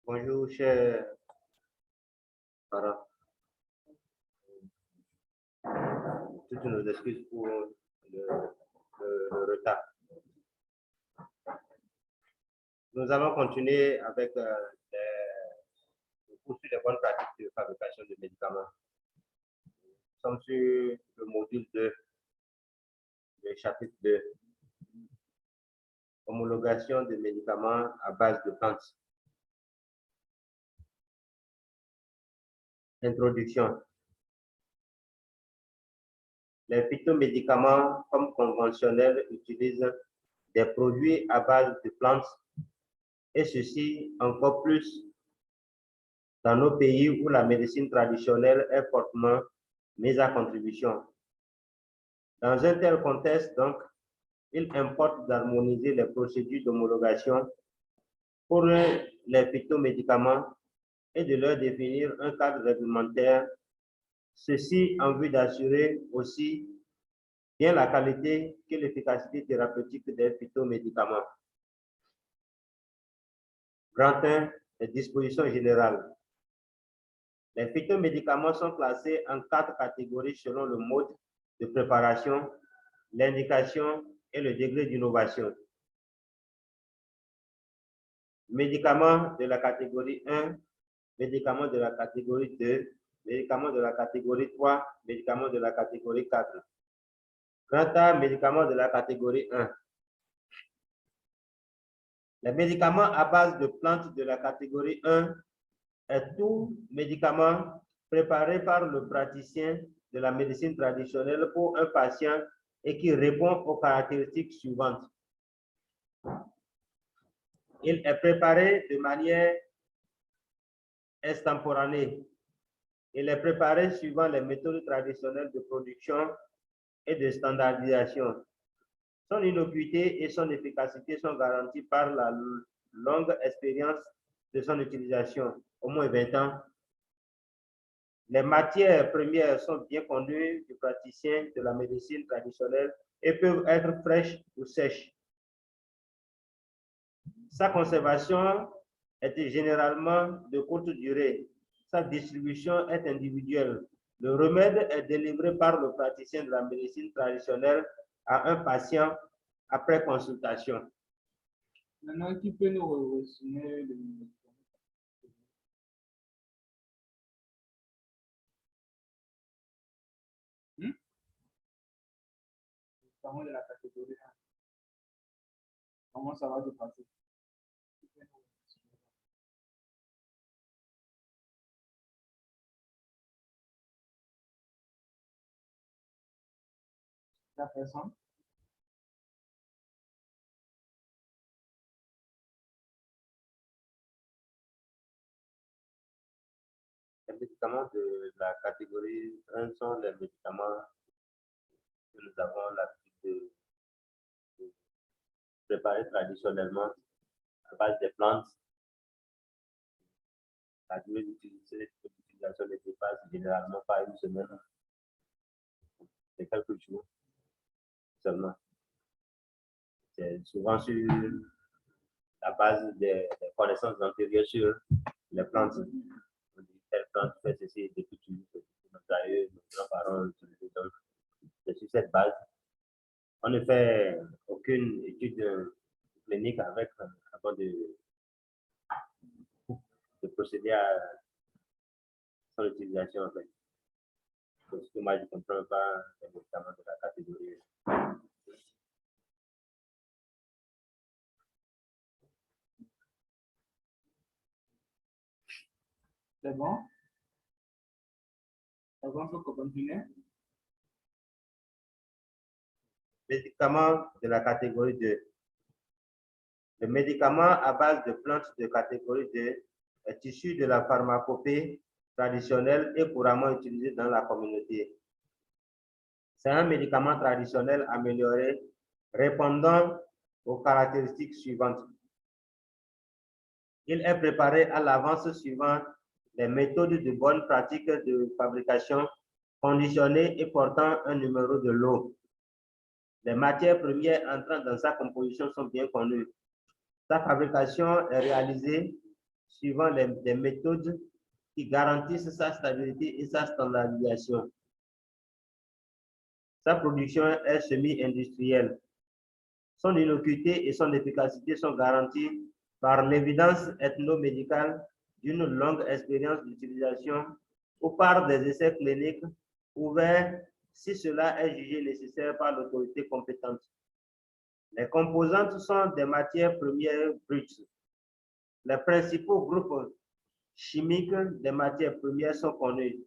Bonjour, chers parents. Toutes nos excuses pour le retard. Nous allons continuer avec les cours sur les bonnes pratiques de fabrication de médicaments. Nous sommes sur le module 2, le chapitre 2, homologation de médicaments à base de plantes. Introduction. Les phytomédicaments, comme conventionnels, utilisent des produits à base de plantes, et ceci encore plus dans nos pays où la médecine traditionnelle est fortement mise à contribution. Dans un tel contexte, donc, il importe d'harmoniser les procédures d'homologation pour les phytomédicaments et de leur définir un cadre réglementaire, ceci en vue d'assurer aussi bien la qualité que l'efficacité thérapeutique des phytomédicaments. Grand 1, les dispositions générales. Les phytomédicaments sont classés en 4 catégories selon le mode de préparation, l'indication et le degré d'innovation. Médicaments de la catégorie 1, médicaments de la catégorie 2, médicaments de la catégorie 3, médicaments de la catégorie 4. Grand A, médicaments de la catégorie 1. Les médicaments à base de plantes de la catégorie 1 est tout médicament préparé par le praticien de la médecine traditionnelle pour un patient et qui répond aux caractéristiques suivantes. Il est préparé de manière extemporanée. Il est préparé suivant les méthodes traditionnelles de production et de standardisation. Son innocuité et son efficacité sont garanties par la longue expérience de son utilisation, au moins 20 ans. Les matières premières sont bien connues du praticien de la médecine traditionnelle et peuvent être fraîches ou sèches. Sa conservation est généralement de courte durée. Sa distribution est individuelle. Le remède est délivré par le praticien de la médecine traditionnelle à un patient après consultation. Maintenant, qui peut nous ressumer le médicament de la catégorie 1? Comment ça va se passer? La personne? Les médicaments de la catégorie 1 sont les médicaments que nous avons l'habitude de préparer traditionnellement à base de plantes. La durée d'utilisation ne dépasse généralement pas une semaine. C'est quelques jours seulement. C'est souvent sur la base des connaissances antérieures sur les plantes. On dit telle plante fait ceci depuis toujours, nos aïeux, nos grands-parents l'utilisaient. Donc, c'est sur cette base. On ne fait aucune étude clinique avec avant de procéder à son utilisation en fait. Parce que moi je ne comprends pas les médicaments de la catégorie. C'est bon? C'est bon pour continuer? Médicaments de la catégorie 2. Le médicament à base de plantes de catégorie 2 est issu de la pharmacopée traditionnelle et couramment utilisé dans la communauté. C'est un médicament traditionnel amélioré répondant aux caractéristiques suivantes. Il est préparé à l'avance suivant les méthodes de bonne pratique de fabrication conditionnées et portant un numéro de lot. Les matières premières entrant dans sa composition sont bien connues. Sa fabrication est réalisée suivant des méthodes qui garantissent sa stabilité et sa standardisation. Sa production est semi-industrielle. Son innocuité et son efficacité sont garanties par l'évidence ethnomédicale d'une longue expérience d'utilisation ou par des essais cliniques ouverts si cela est jugé nécessaire par l'autorité compétente. Les composantes sont des matières premières brutes. Les principaux groupes chimiques des matières premières sont connus.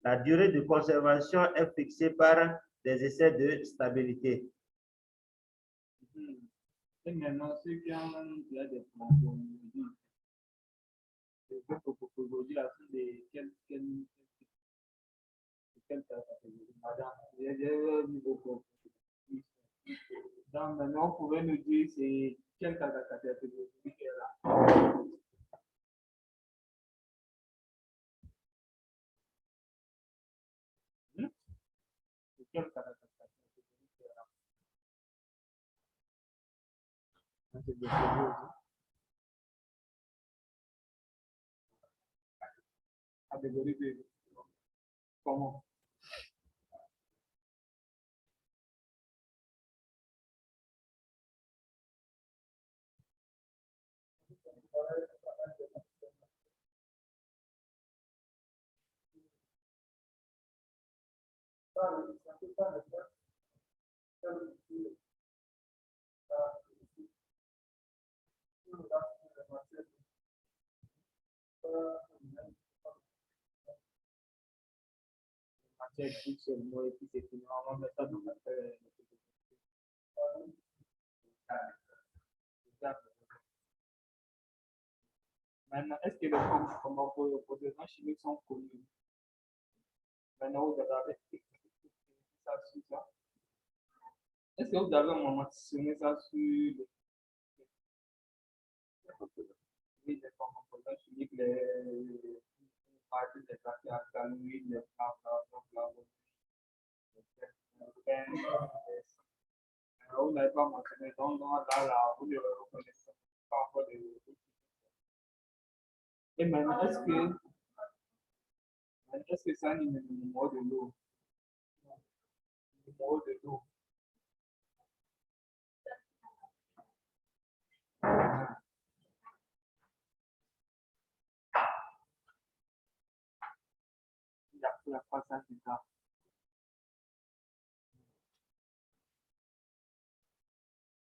La durée de conservation est fixée par des essais de stabilité. Et maintenant, ceux qui ont déjà des plans, aujourd'hui, là, sont de quelle catégorie? Madame, j'ai vu beaucoup. Donc, maintenant, vous pouvez nous dire c'est quelle catégorie qui est là? C'est quelle catégorie qui est là? Catégorie de comment? Matière brute seulement et puis c'est tout. On va mettre ça dans la maintenant, est-ce que les composants chimiques sont connus? Maintenant, vous avez ça sur ça. Est-ce que vous avez mentionné ça sur les composants chimiques, les parties des acides alcaloïdes, les flavonoïdes, vous n'avez pas mentionné, donc là, vous ne reconnaissez pas encore de. Et maintenant, est-ce que ça a un numéro de l'eau? Numéro de l'eau. Il n'y a pas ça qui ça.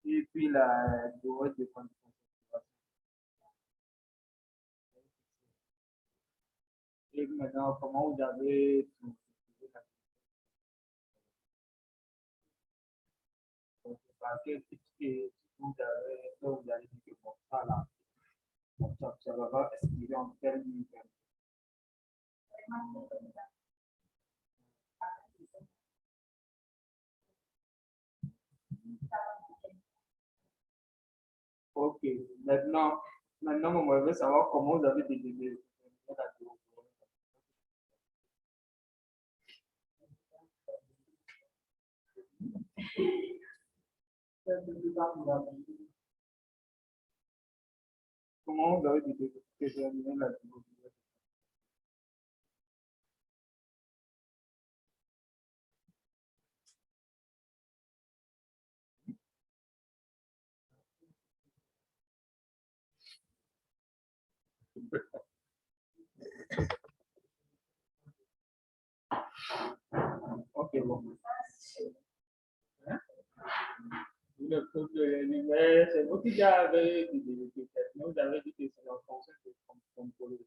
Et puis la durée de concentration. Et maintenant, comment vous avez trouvé la par quel type que vous avez dit que bon, ça là, bon, ça va expliquer en quel niveau. Ok, maintenant, moi, je veux savoir comment vous avez décidé la durée. Comment vous avez déterminé la durée? Ok, bon. Hein? C'est vous qui avez dit que vous avez dit que c'est en fonction de contrôler.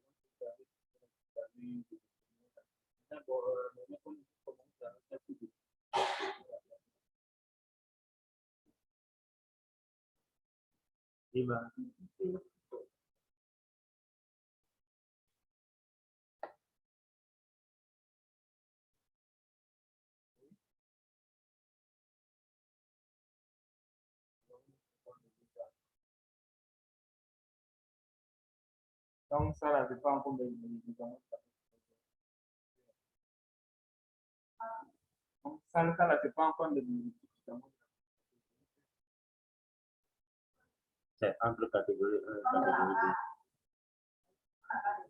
Donc, ça, là, dépend encore des médicaments. Donc, ça, là, dépend encore des médicaments. C'est entre catégorie 1 et catégorie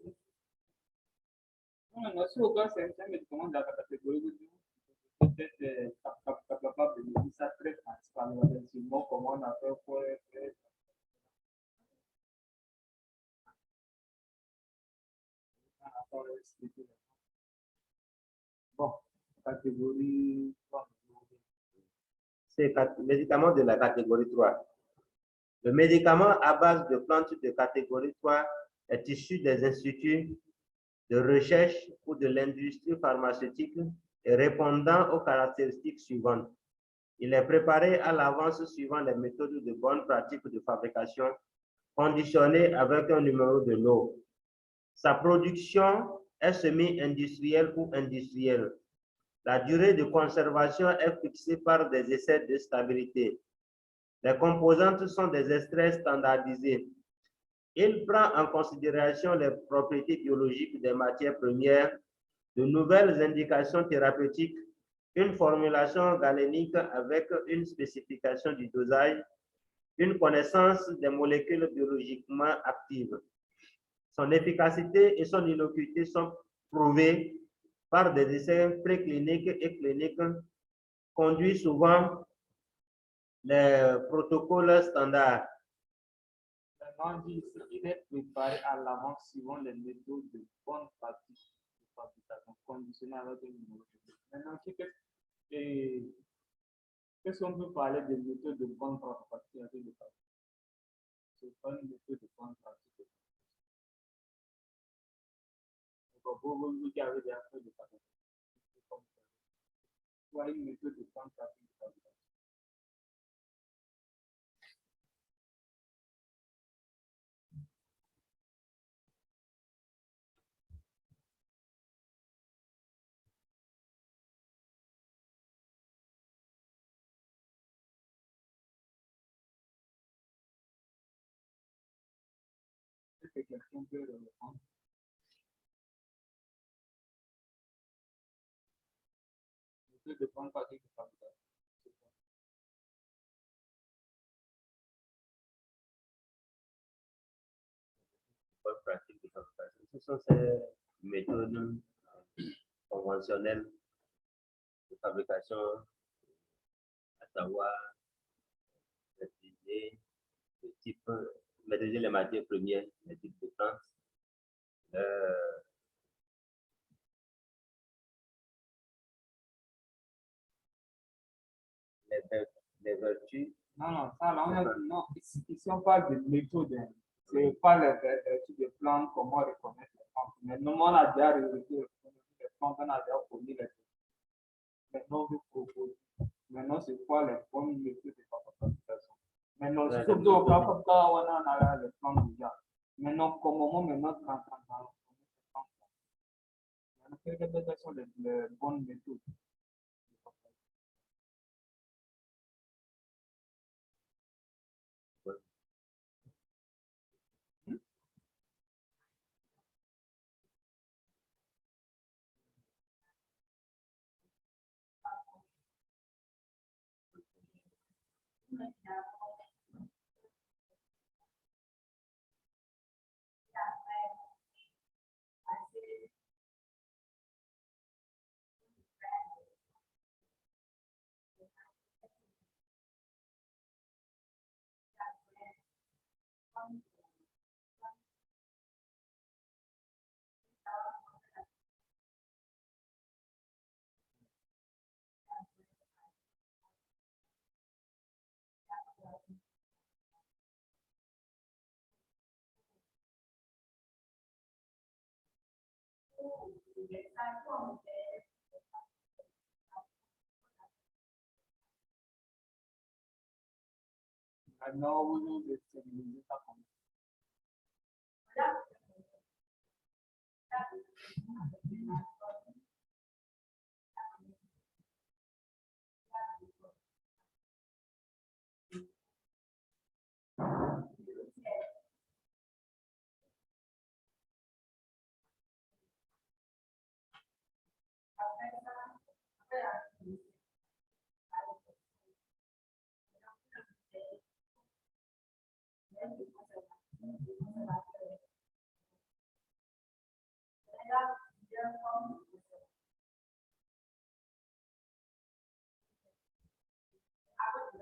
2. Non, si au cas c'est un médicament de la catégorie de peut-être capable de dire ça très principalement, sinon comment on a fait pour bon, catégorie 3. C'est médicament de la catégorie 3. Le médicament à base de plantes de catégorie 3 est issu des instituts de recherche ou de l'industrie pharmaceutique et répondant aux caractéristiques suivantes. Il est préparé à l'avance suivant les méthodes de bonne pratique de fabrication conditionnées avec un numéro de lot. Sa production est semi-industrielle ou industrielle. La durée de conservation est fixée par des essais de stabilité. Les composantes sont des extraits standardisés. Il prend en considération les propriétés biologiques des matières premières, de nouvelles indications thérapeutiques, une formulation galénique avec une spécification du dosage, une connaissance des molécules biologiquement actives. Son efficacité et son innocuité sont prouvées par des essais précliniques et cliniques conduits souvent les protocoles standards. Maintenant, il est préparé à l'avance suivant les méthodes de bonne pratique de fabrication conditionnée avec un numéro de lot. Maintenant, qu'est-ce qu'on peut parler des méthodes de bonne pratique de fabrication? C'est pas une méthode de bonne pratique. Vous qui avez déjà fait de fabrication. Soit une méthode de bonne pratique de fabrication. Est-ce que quelqu'un peut répondre? Méthode de bonne pratique de fabrication. Bonne pratique de fabrication. Ce sont ces méthodes conventionnelles de fabrication, à savoir maîtriser le type, maîtriser les matières premières, les types de plantes, les vertus. Non, ça, là, non, ici, on parle de méthode. Hein. C'est pas les vertus de plantes, comment reconnaître les plantes. Mais nous, on a déjà reconnu les plantes, on a déjà connu les maintenant, vous proposez. Maintenant, c'est quoi les bonnes méthodes de fabrication? Maintenant, si vous au cas où on a les plantes déjà. Maintenant, comment maintenant, quelles sont les bonnes méthodes? Maintenant, vous déterminez ça comme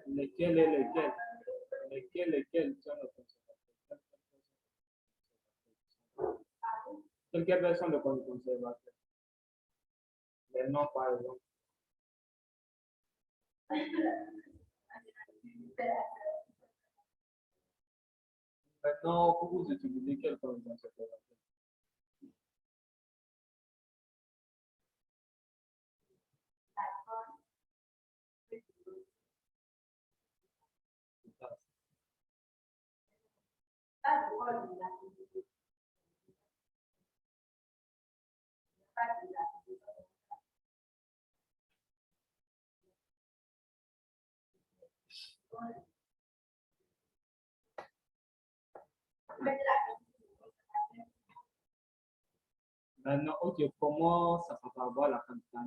Lesquels et lesquels? Lesquels sont les conservateurs? Quelles personnes sont les conservateurs? Les noms, par exemple. Maintenant, pour vous utiliser quel comme conservateur? Maintenant, ok, comment ça peut avoir la quantité?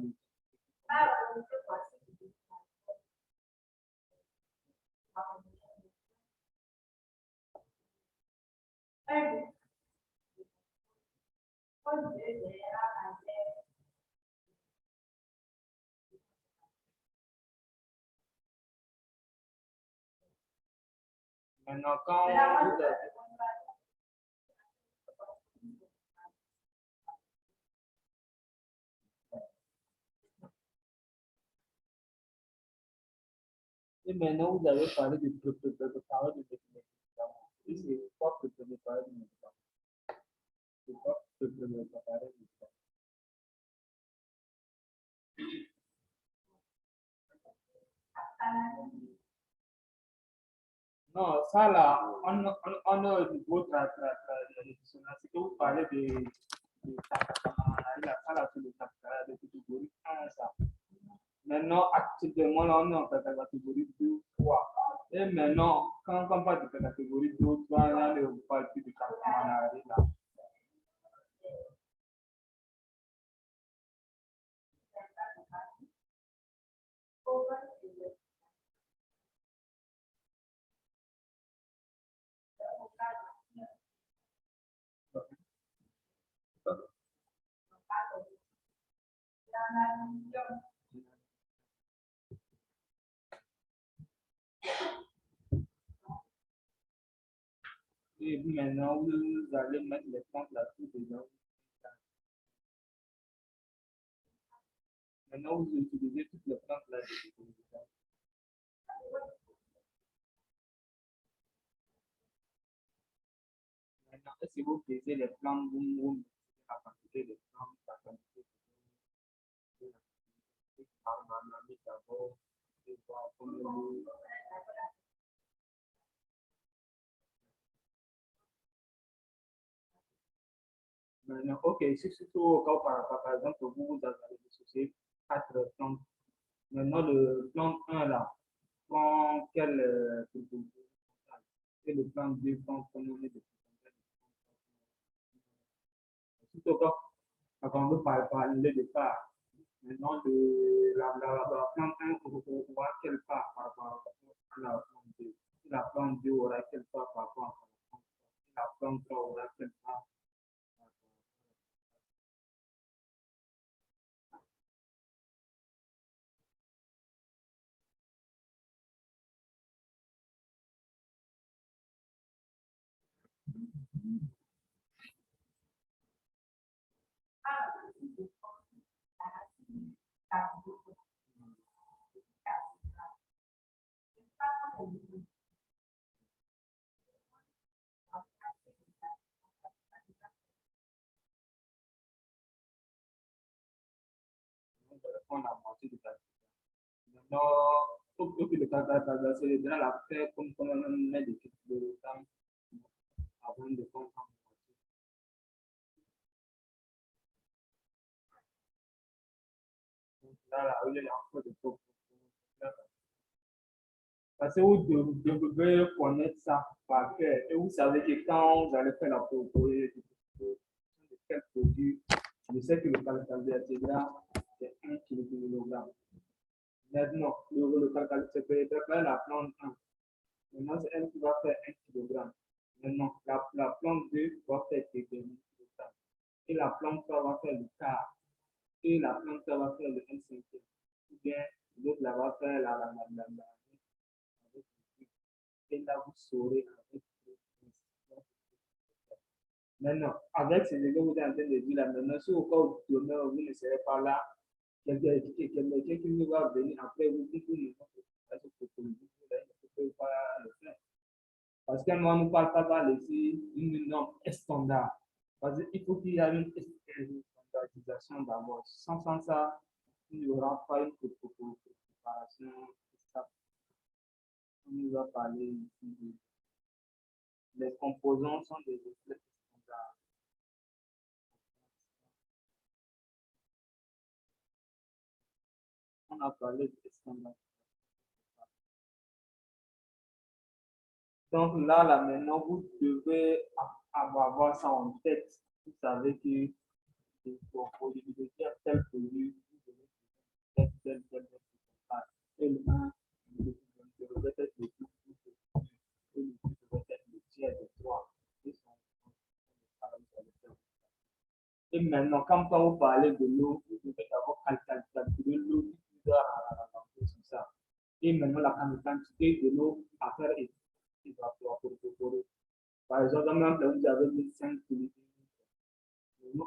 Maintenant, quand vous avez... Et maintenant, vous avez parlé de préparer des médicaments. Et c'est quoi préparer des médicaments? C'est quoi préparer des médicaments? Non, ça là, on a au niveau traditionnel, c'est que vous parlez de ça là, c'est le de catégorie 1, ça. Maintenant, actuellement, là, on est en catégorie 2 ou 3. Et maintenant, quand on parle de catégorie 2 ou 3, là, on parle plus de catégorie là. Et maintenant, vous allez mettre les plantes là-dessus dedans. Maintenant, vous utilisez toutes les plantes là-dessus. Maintenant, est-ce que vous pesez les plantes, vous mettez la quantité de plantes, la quantité de d'abord, et voir comment vous... Maintenant, ok, si surtout au cas par exemple, vous avez dissocié 4 plantes. Maintenant, le plan 1 là, prend quelle proposition? Et le plan 2 prend combien de pourcentage? Tout au cas, quand on veut parler de part, maintenant, la plan 1 aura quelle part par rapport à la plan 2? La plan 2 aura quelle part par rapport à la plan 3 aura quelle part? On va répondre à la moitié de ta maintenant, au plus de ta c'est de la faire comme on met des trucs de temps avant de comprendre. Là, là, il y a encore des trucs. Parce que vous devez connaître ça par cœur. Et vous savez que quand vous allez faire la proposition de quel produit, je sais que le calculateur, c'est 1 kg. Maintenant, le calculateur, c'est préparer la plante 1. Maintenant, c'est elle qui va faire 1 kg. Maintenant, la plante 2 va faire déterminer le temps. Et la plante 3 va faire le quart. Et la plante 4 va faire le 1/5. Ou bien l'autre là va faire la. Et là, vous saurez avec maintenant, avec ce que vous êtes en train de dire là, maintenant, si au cas où demain vous ne serez pas là, quelqu'un qui va venir après vous, qui vous ne peut pas le faire. Parce que moi, nous ne parle pas laisser une norme standard. Parce qu'il faut qu'il y ait une standardisation d'abord. Sans ça, il n'y aura pas une préparation. On nous va parler ici. Les composants sont des effets standards. On a parlé de standards. Donc là, maintenant, vous devez avoir ça en tête. Vous savez que pour possibilité à tel produit, vous devez tel. Et le 1, devait être le plus, et le 2 devait être le tiers de 3. Et maintenant, quand vous parlez de l'eau, vous devez d'abord calculer l'eau qui doit rentrer sur ça. Et maintenant, la quantité de l'eau à faire évaporer. Par exemple, même là, vous avez mis 5 litres.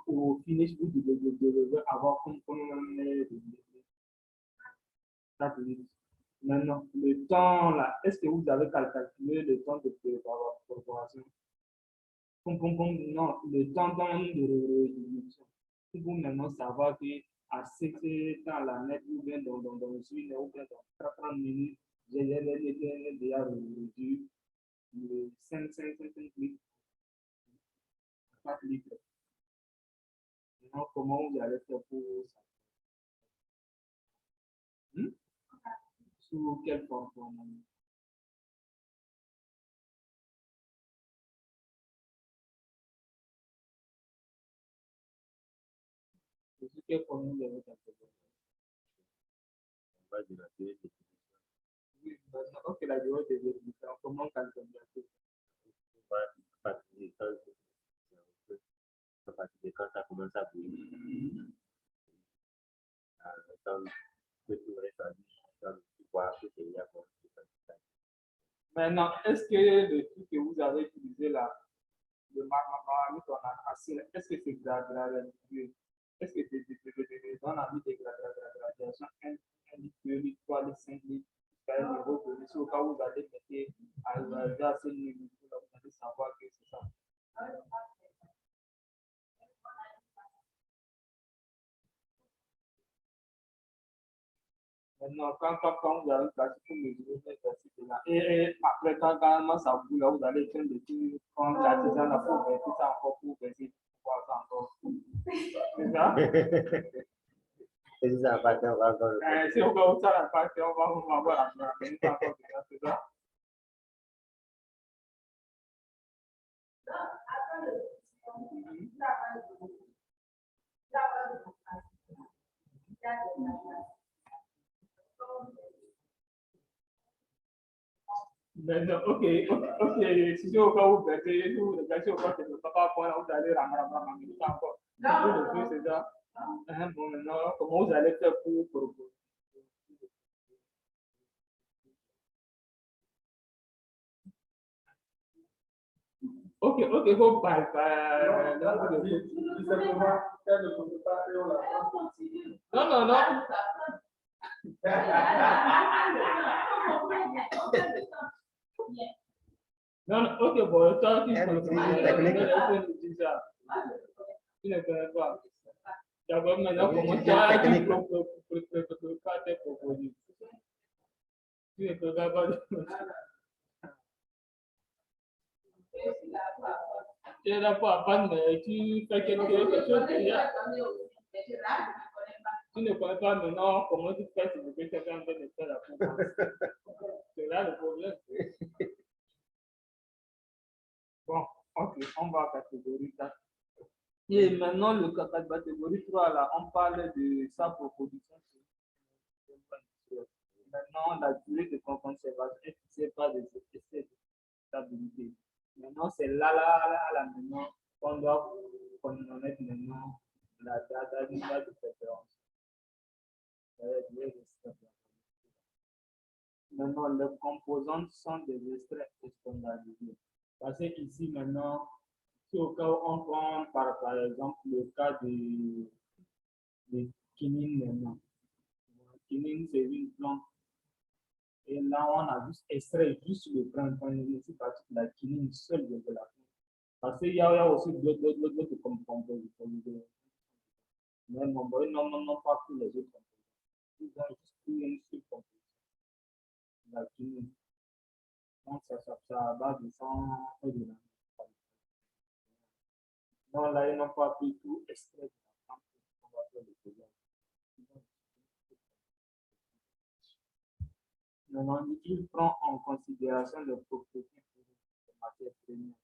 Au finish, vous devez avoir comme 4 litres. Maintenant, le temps là, est-ce que vous avez calculé le temps de préparation? Non, le temps de réduction. Si vous maintenant savoir qu'à 6 temps la net ou bien dans une ou bien dans 30 minutes, j'ai déjà réduit le 5 litres, 4 litres. Maintenant, comment vous allez faire pour ça? Sous quelle forme? Sous quelle forme vous allez faire? Oui, ok, la durée de l'exécution, comment calculer? Quand ça commence à bouger, que tout reste à Maintenant, est-ce que le truc que vous avez utilisé là, le magma, est-ce que c'est gradationnel? Est-ce que c'est dans la vie de gradation 1 litre, 2 litres, 3 litres, 5 litres, jusqu'à un niveau donné, si au cas où vous allez mettre à ce niveau, vous allez savoir que c'est ça. Maintenant, quand vous avez placé pour mesurer cette là, et après, quand ça boule, là, vous allez faire des petits, quand l'artisan là, pour verser ça encore, pour verser, pour voir ça encore. C'est ça? c'est ça, pas encore. Si on va où ça la partie, on va voir la encore, c'est ça? Maintenant, ok, si je au cas où, si vous regardez au cas où, papa, vous allez ramener ça encore. C'est ça? Bon, maintenant, comment vous allez faire pour ok, faut pas. Non. Non, ok, bon, toi, tu ne connais pas. D'abord, maintenant, comment tu prépares tes propositions? Tu ne prépares pas. Tu es là pour apprendre, mais tu fais quelque chose déjà. Tu ne connais pas maintenant comment tu fais ce que tu es en train de faire la proposition. C'est là le problème. Bon, ok, on va à la catégorie 4. Et maintenant, le catégorie 3, là, on parle de sa proposition. Maintenant, la durée de conservation est fixée par des essais de stabilité. Maintenant, c'est là, maintenant, qu'on doit connaître maintenant la date de préférence. Maintenant, les composantes sont des extraits standardisés. Parce que ici, maintenant, si au cas où on prend par exemple le cas de quinine maintenant. Quinine, c'est une plante. Et là, on a juste extrait juste le printemps. C'est parti de la quinine seule de la plante. Parce qu'il y a aussi d'autres compositions. Mais non, pas tous les autres compositions. Ils ont juste une seule composition. La quinine. Donc, ça va de 100 et de la. Non, là, ils n'ont pas pu tout extrait de la plante. On va faire le problème. Maintenant, il prend en considération les propriétés des matières premières,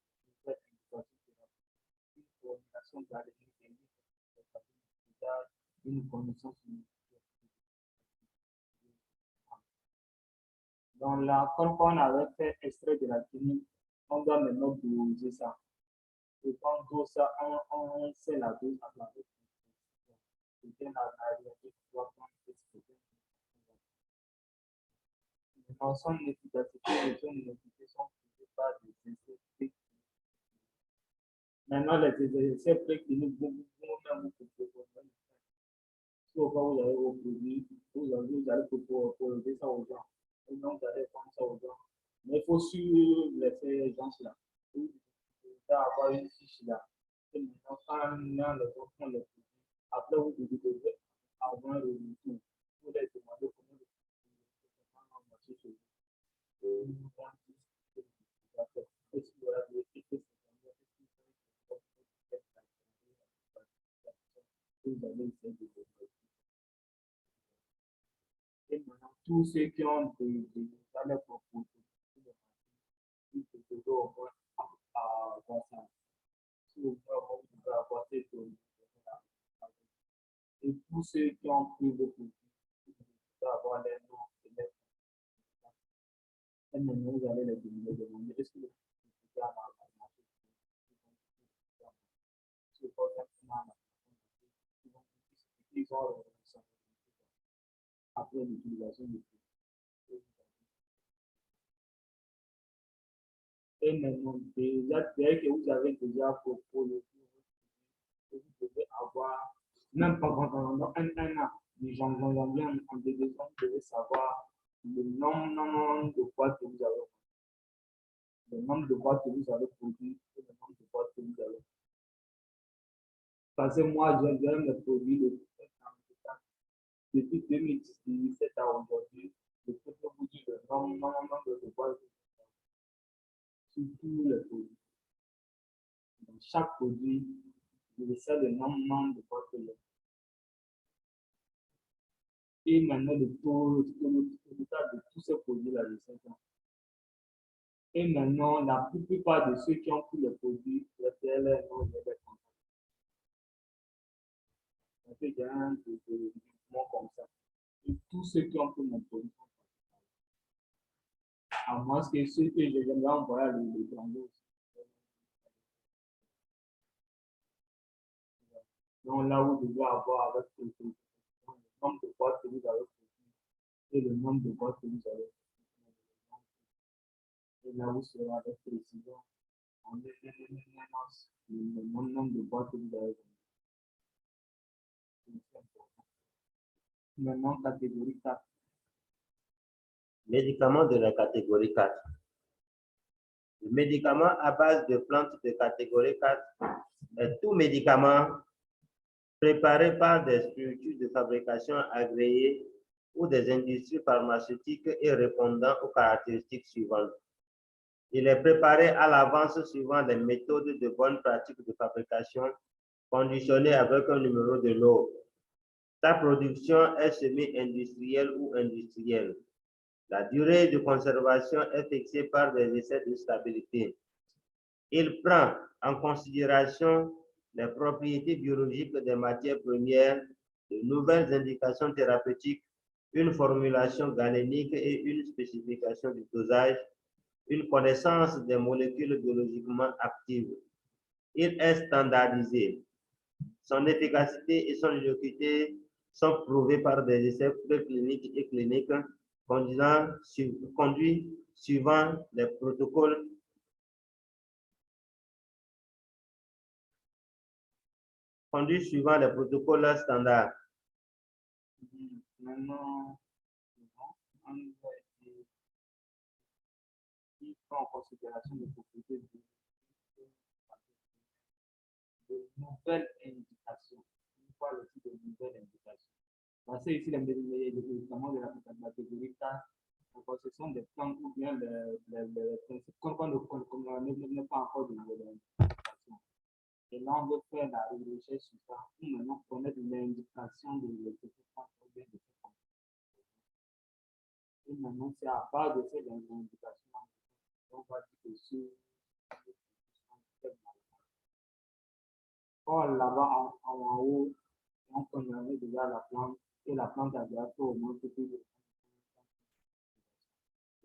une formulation galénique et une connaissance unique. Donc là, comme on avait fait extrait de la quinine, on doit maintenant doser ça. Et quand on dose ça, on sait la dose à la dose. Dans son efficacité et son inefficacité sont prouvé par des essais précliniques. Maintenant, les essais précliniques vont même vous proposer. Si au cas où vous avez vos produits, vous allez proposer ça aux gens. Et donc, vous allez prendre ça aux gens. Mais il faut suivre ces gens-là. Vous devez avoir une fiche là. Et maintenant, quand les gens font les produits, après, vous devez avoir un retour. Vous devez demander comment le produit marché chez vous. Et maintenant, tous ceux qui ont des valeurs proposées, ils peuvent au moins avoir ça. Si au moins vous pouvez avoir ces données. Et tous ceux qui ont pris beaucoup, ils peuvent avoir les noms et les. Et maintenant, vous allez les demander, est-ce que vous pouvez avoir la marché? Ils ont après l'utilisation du produit. Et maintenant, déjà, dès que vous avez déjà proposé, vous devez avoir, même pas pendant un an, les gens vont bien en deux ans, vous devez savoir le nombre de boîtes que vous avez, le nombre de boîtes que vous avez produit et le nombre de boîtes que vous avez. Parce que moi, j'aime le produit depuis 2017 à aujourd'hui. Je peux vous dire le nombre de boîtes sur tous les produits. Dans chaque produit, je sais le nombre de boîtes que j'ai. Et maintenant le total de tous ces produits-là de 5 ans. Et maintenant, la plupart de ceux qui ont pris le produit, les PLR n'ont jamais contact. Ça fait un mouvement comme ça. Et tous ceux qui ont pris mon produit sont contact. À moins que ceux que je viens d'envoyer les grands. Donc là, vous devez avoir avec le nombre de boîtes que vous avez produit et le nombre de boîtes que vous avez produit. Et là, vous serez avec précision. On est le nombre de boîtes que vous avez. Maintenant, catégorie 4. Médicaments de la catégorie 4. Le médicament à base de plantes de catégorie 4 est tout médicament préparé par des structures de fabrication agréées ou des industries pharmaceutiques et répondant aux caractéristiques suivantes. Il est préparé à l'avance suivant les méthodes de bonne pratique de fabrication conditionnées avec un numéro de lot. Sa production est semi-industrielle ou industrielle. La durée de conservation est fixée par des essais de stabilité. Il prend en considération les propriétés biologiques des matières premières, de nouvelles indications thérapeutiques, une formulation galénique et une spécification du dosage, une connaissance des molécules biologiquement actives. Il est standardisé. Son efficacité et son ubiquité sont prouvées par des essais précliniques et cliniques conduits suivant les protocoles standards. Maintenant, on prend en considération les propriétés de nouvelles indications. On parle aussi de nouvelles indications. Parce que ici, les médicaments de la catégorie 4, ce sont des plantes ou bien les principes qu'on n'est pas encore de nouvelles indications. Et là, on veut faire la recherche sur ça pour maintenant connaître l'indication de l'équipement ou bien de ce. Et maintenant, c'est à part de ces indications, on va dire que sur or là-bas en haut, on connaît déjà la plante et la plante a déjà fait au moins plus de.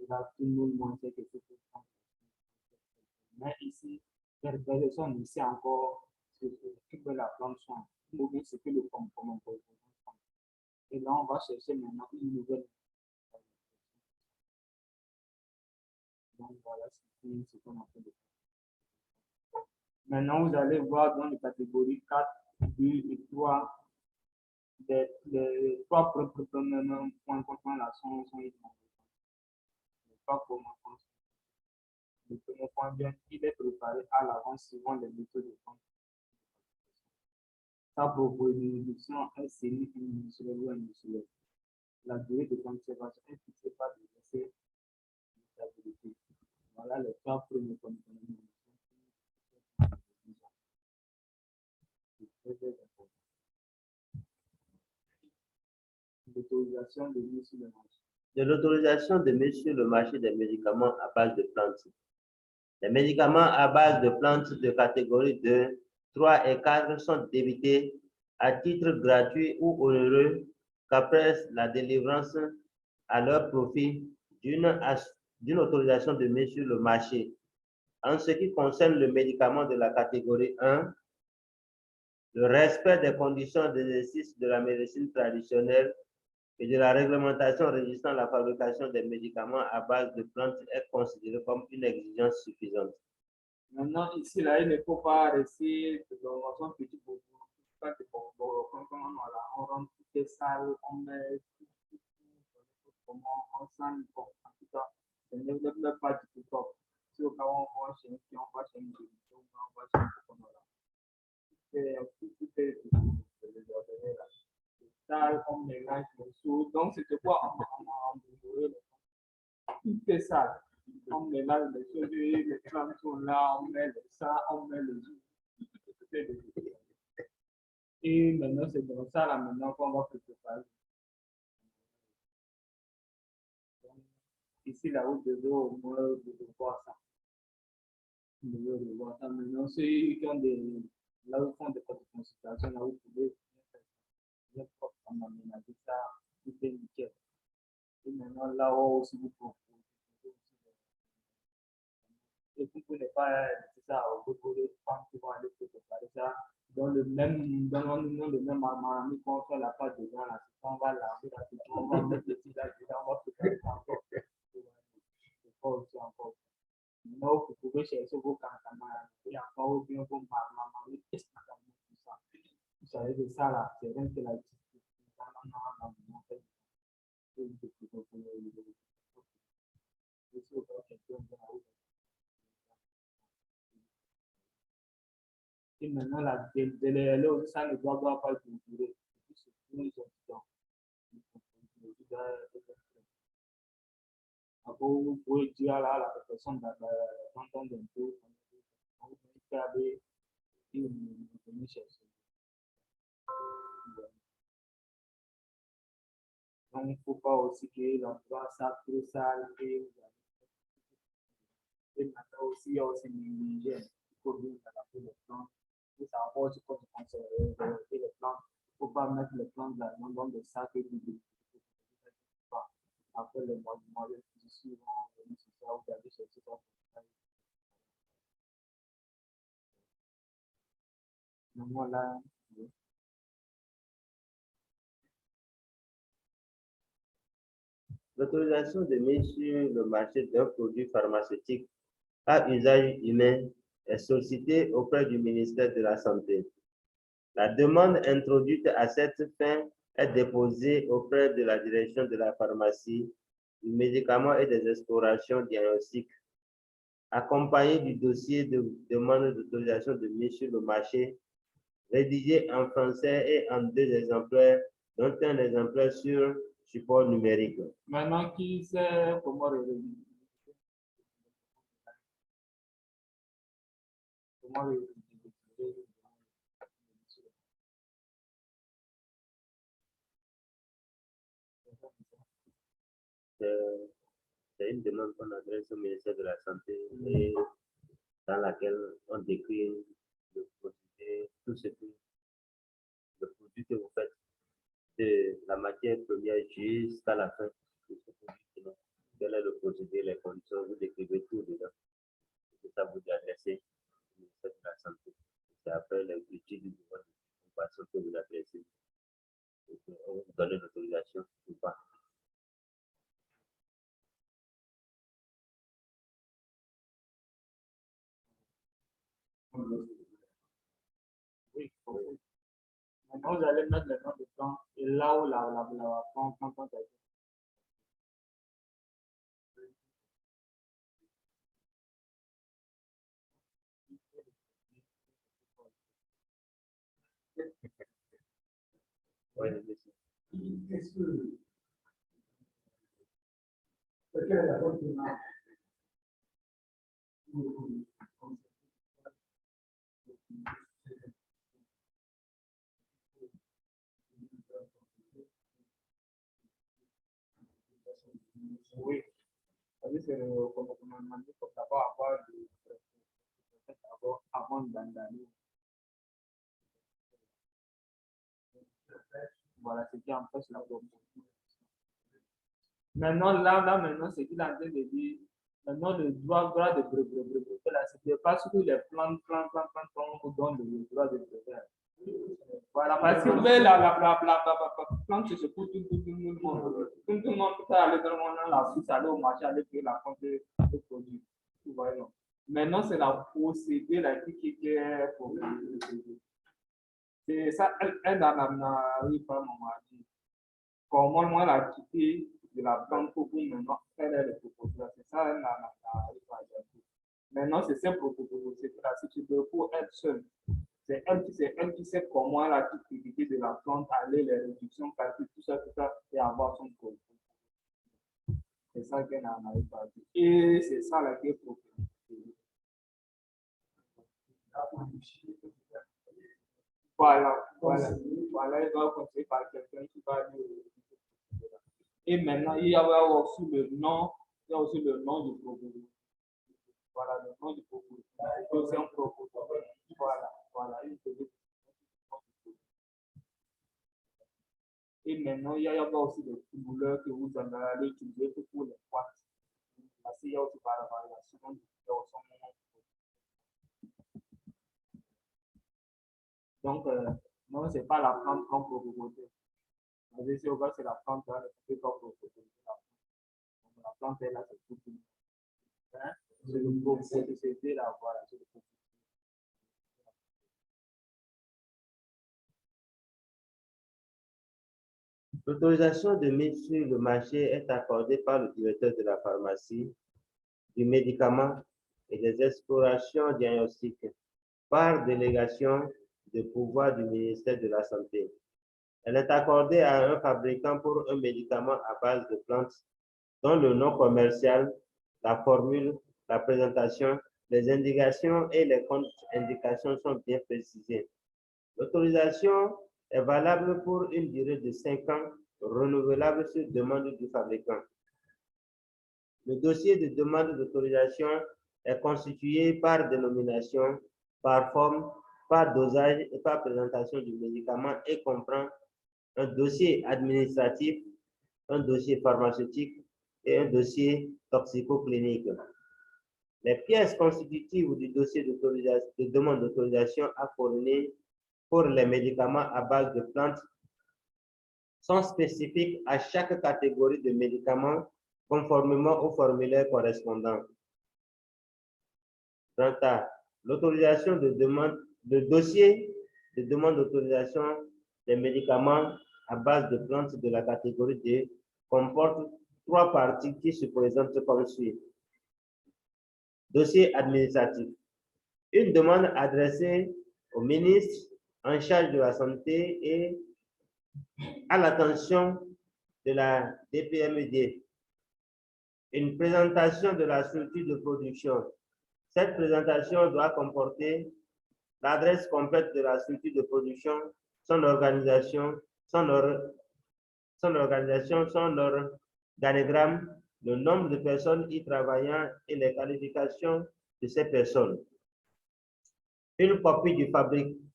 Et là, tout le monde sait que c'est ça. Mais ici, les personnes ici encore ce que la plante soin, ou bien ce que le comportement peut faire. Et là, on va chercher maintenant une nouvelle. Donc voilà, c'est ce qu'on appelle le. Maintenant, vous allez voir dans les catégories 4, 2 et 3, les trois premiers points là sont identiques. Pas comment le premier point bien, il est préparé à l'avance suivant les méthodes de compte. Sa proposition est série unidimensionnelle ou indimensionnelle. La durée de conservation est fixée par des essais de stabilité. Voilà les trois premiers composants. L'autorisation de mise sur le marché. De l'autorisation de mise sur le marché des médicaments à base de plantes. Les médicaments à base de plantes de catégorie 2, 3 et 4 sont débités à titre gratuit ou onéreux qu'après la délivrance à leur profit d'une autorisation de mise sur le marché. En ce qui concerne le médicament de la catégorie 1, le respect des conditions d'exercice de la médecine traditionnelle et de la réglementation régissant la fabrication des médicaments à base de plantes est considéré comme une exigence suffisante. Maintenant, ici, là, il ne faut pas rester dans son petit bout. On rentre toutes les salles, on met comment on sent, en tout cas, ne pas du tout top. Si au cas où on va chez un client, on va chez une édition, on va chez un coconut. Tout est désordonné là. Sale, on mélange les choses. Donc, c'est quoi on tout est sale. On mélange les choses, les plantes sont là, on met le ça, on met le jus. Et maintenant, c'est dans ça là maintenant qu'on va préparer. Ici, là, vous devez au moins voir ça. Vous devez voir ça. Maintenant, ceux qui ont des. Là, où font des consultations, là, vous pouvez bien propre en aménager ça, tout est nickel. Et maintenant, là où aussi vous pouvez. Et vous ne pouvez pas, c'est ça, vous pouvez prendre qui vont aller préparer ça dans le même armement qu'on fait la part dedans, là, on va laver la on va mettre le petit là dedans, on va préparer ça encore. Aussi encore. Maintenant, vous pouvez chercher vos camarades et encore bien vos mamans, qu'est-ce que tout ça. Vous savez que ça là, c'est rien que la discipline. Et maintenant, ça ne doit pas durer. Après, vous pouvez dire à la personne d'entendre un peu, vous pouvez aller et venir chercher. Donc, il ne faut pas aussi que l'endroit soit trop sale et maintenant aussi, il y a aussi l'hygiène. Il faut bien adapter les plantes. Il faut savoir ce qu'on conserver les plantes. Il ne faut pas mettre les plantes dans des sacs et des après les moyens suivants, vous allez chercher ça Maintenant, là, L'autorisation de mise sur le marché d'un produit pharmaceutique à usage humain est sollicitée auprès du ministère de la Santé. La demande introduite à cette fin est déposée auprès de la direction de la pharmacie, du médicament et des explorations diagnostiques, accompagnée du dossier de demande d'autorisation de mise sur le marché, rédigé en français et en 2 exemplaires, dont un exemplaire sur support numérique. maintenant, qui sait comment C'est une demande qu'on adresse au ministère de la Santé et dans laquelle on décrit le procédé, tout ce que le produit que vous faites, de la matière première jusqu'à la fin de ce produit. Quel est le procédé, les conditions, vous décrivez tout dedans. C'est ça vous adressez au ministère de la Santé. C'est après l'étude du droit de compassion que vous adressez. On vous donne l'autorisation ou pas. Oui, maintenant, vous allez mettre le nom de temps et là où la quand Oui, Est-ce que quelle est la bonne démarche oui, c'est le commandement il faut d'abord avoir avant d'aller. Voilà, c'est qui empêche la promotion. Maintenant, maintenant, c'est qu'il a en train de dire, maintenant, le droit de brevet, là, c'est pas sur les plans, on vous donne le droit de brevet. Voilà, parce que mais la plante, c'est pour tout le monde. Tout le monde peut aller dans le monde, la Suisse, aller au marché, aller payer la compte des produits. Voilà. Maintenant, c'est la procédure là, qui est pour le produit. C'est ça, elle n'arrive pas, maman. Comment moi, elle a quitté de la banque pour maintenant, elle est le propositeur. C'est ça, elle n'arrive pas à dire. Maintenant, c'est ses propositions. C'est là, si tu veux, pour être seule. C'est elle qui sait comment elle a quitté de la plante, aller les réductions, calculer tout ça, et avoir son produit. C'est ça qu'elle n'arrive pas à dire. Et c'est ça là qui est proposé. Voilà, il doit conseiller par quelqu'un qui va dire. Et maintenant, il y a aussi le nom, il y a aussi le nom du proposé. Voilà, le nom du proposé. C'est un proposé. Voilà, et maintenant, il y a aussi des couleurs que vous allez utiliser pour les boîtes. Parce qu'il y a aussi par la variation de couleurs. Donc, non, ce n'est pas la plante qu'on peut proposer. C'est la plante là, qu'on peut proposer. La plante est là, c'est tout. Hein? C'est le propriété là, voilà, c'est le propriété. L'autorisation de mise sur le marché est accordée par le directeur de la pharmacie, du médicament et des explorations diagnostiques par délégation de pouvoir du ministère de la Santé. Elle est accordée à un fabricant pour un médicament à base de plantes dont le nom commercial, la formule, la présentation, les indications et les contre-indications sont bien précisées. L'autorisation est valable pour une durée de 5 ans, renouvelable sur demande du fabricant. Le dossier de demande d'autorisation est constitué par dénomination, par forme, par dosage et par présentation du médicament et comprend un dossier administratif, un dossier pharmaceutique et un dossier toxico-clinique. Les pièces constitutives du dossier de demande d'autorisation à fournir pour les médicaments à base de plantes sont spécifiques à chaque catégorie de médicaments conformément au formulaire correspondant. Quant à l'autorisation de dossier de demande d'autorisation des médicaments à base de plantes de la catégorie D comporte 3 parties qui se présentent comme suit. Dossier administratif. Une demande adressée au ministre en charge de la santé et à l'attention de la DPMED. Une présentation de la structure de production. Cette présentation doit comporter l'adresse complète de la structure de production, son organisation, son organigramme, le nombre de personnes y travaillant et les qualifications de ces personnes. Une copie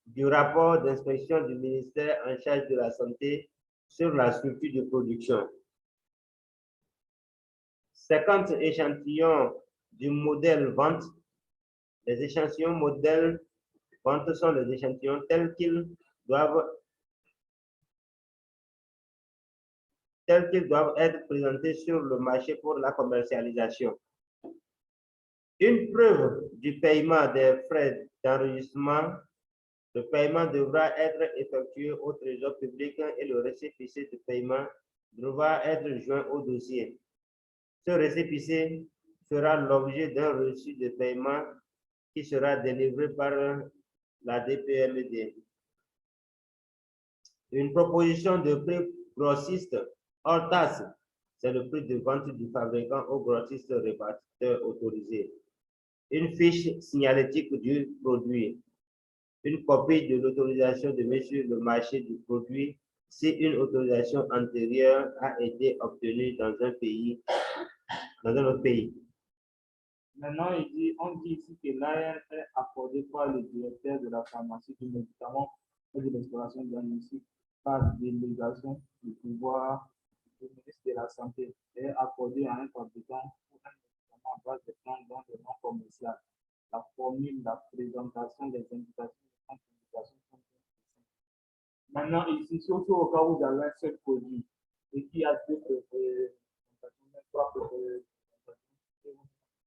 du rapport d'inspection du ministère en charge de la santé sur la structure de production. 50 échantillons du modèle vente. Les échantillons modèle vente sont les échantillons tels qu'ils doivent être présentés sur le marché pour la commercialisation. Une preuve du paiement des frais d'enregistrement. Le paiement devra être effectué au trésor public et le récépissé de paiement devra être joint au dossier. Ce récépissé fera l'objet d'un reçu de paiement qui sera délivré par la DPMED. Une proposition de prix grossiste hors taxe, c'est le prix de vente du fabricant au grossiste répartiteur autorisé. Une fiche signalétique du produit. Une copie de l'autorisation de mise sur le marché du produit si une autorisation antérieure a été obtenue dans un autre pays. Maintenant, on dit ici que l'AR est accordé par le directeur de la pharmacie du médicament et de l'exploration diagnostique par délégation du pouvoir du ministre de la Santé et accordé à un fabricant ou un médicament à base de plantes dont le nom commercial, la formule, la présentation des indications. Maintenant, ici, surtout au cas où vous avez un seul produit et qui a deux présentations, trois présentations,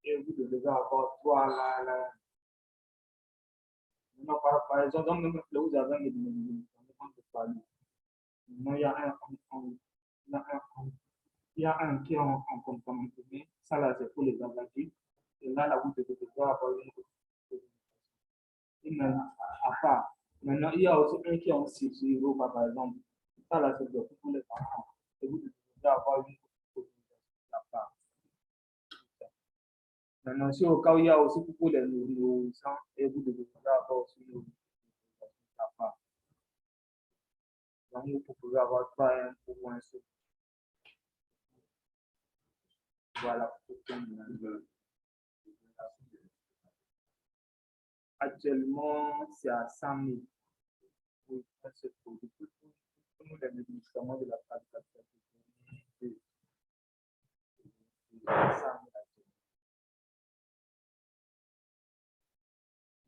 et vous devez avoir trois là. Maintenant, par exemple, dans le même là, vous avez un médicament de parler. Maintenant, il y a un qui est en complément, ça là, c'est pour les abattus. Et là, vous devez avoir une à part. Maintenant, il y a aussi un qui est en 6 euros, par exemple. Ça, là, c'est pour les enfants. Et vous devez avoir une à part. Maintenant, si au cas où il y a aussi pour les nourrissants, et vous devez avoir aussi une à part. Donc, vous pouvez avoir 3 et 1 pour moins sûr. Voilà. Actuellement, c'est à 100 000. Oui, c'est pour les médicaments de la fabrication.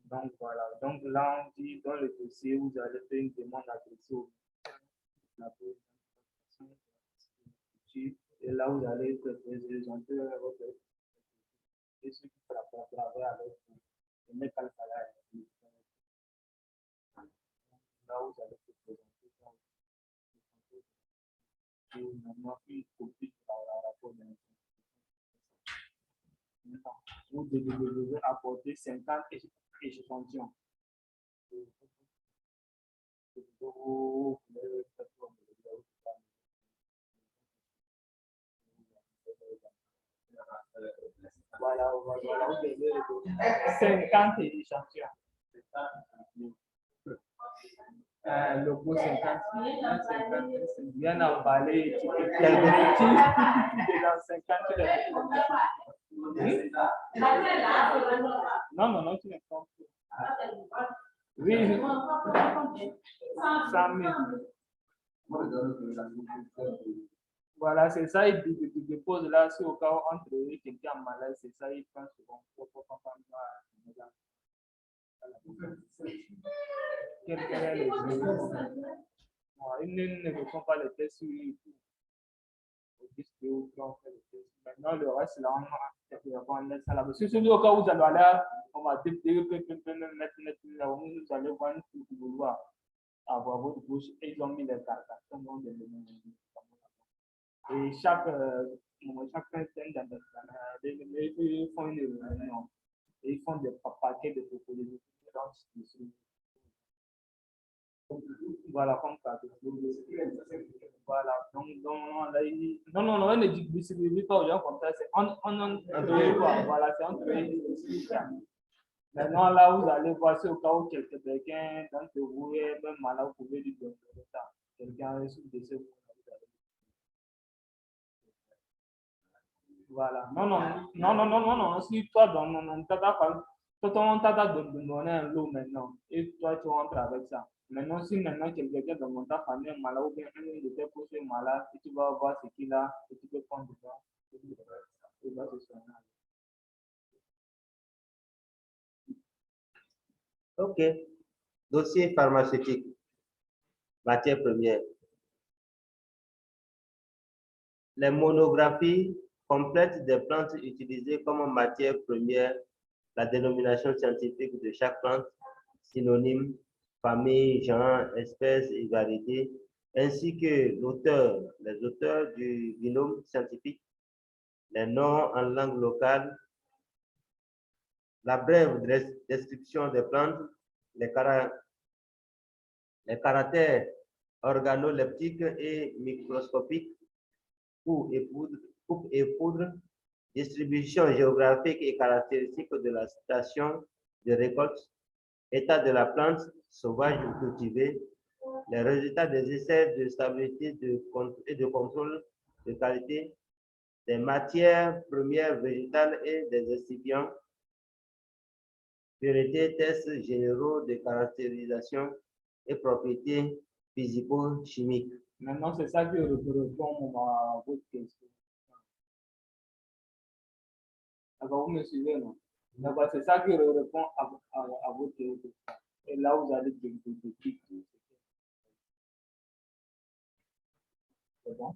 Donc voilà, donc là on dit dans le dossier, vous allez faire une demande adressée au et là vous allez présenter votre et ceux qui travaillent avec vous et mettre à l'appareil. Là vous allez se présenter et maintenant une copie de la rapport d'information. Vous devez apporter 50 échantillons. Voilà, vous devez 50 échantillons. Le goût 50, bien emballé, quel bénéfice, dans 50. Non, tu ne comprends pas. Oui, 100 000. Voilà, c'est ça, il dépose là, si au cas où entre quelqu'un malade, c'est ça, il prend souvent. quel est le ils ne font pas les tests sur YouTube. Au 10 ou 30, on fait les tests. Maintenant, le reste, là, on laisse ça là. C'est celui au cas où vous allez aller, on va mettre, là où vous allez voir une petite vouloir avoir votre bouche et ils ont mis les cartes. Et chacun ils font une réunion et ils font des paquets de propositions. Voilà, comme ça. Voilà, donc, non, on ne distribue pas aux gens comme ça, c'est entre quoi, voilà, c'est entre eux. Maintenant, là, vous allez voir, c'est au cas où quelqu'un d'entre vous est même malade, vous pouvez lui donner ça. Quelqu'un est sous décès. Voilà. Non. Si toi, on t'a donné un lot maintenant, et toi, tu rentres avec ça. Maintenant, si maintenant quelqu'un dans ta famille est malade, ou bien un de tes proches est malade, et tu vas voir ce qu'il a, et tu peux prendre ça. Et là, c'est ça. OK. Dossier pharmaceutique. Matière première. Les monographies complètent des plantes utilisées comme matière première, la dénomination scientifique de chaque plante, synonyme, famille, genre, espèce et variété, ainsi que les auteurs du binôme scientifique, les noms en langue locale, la brève description des plantes, les caractères organoleptiques et microscopiques, coupe et poudre, distribution géographique et caractéristiques de la station de récolte, état de la plante, sauvage ou cultivée, les résultats des essais de stabilité et de contrôle de qualité, des matières premières végétales et des excipients, pureté, tests généraux de caractérisation et propriétés physico-chimiques. Maintenant, c'est ça qui répond à votre question. D'accord, vous me suivez, non? D'accord, c'est ça qui répond à votre question. Et là, vous allez décrire. C'est bon?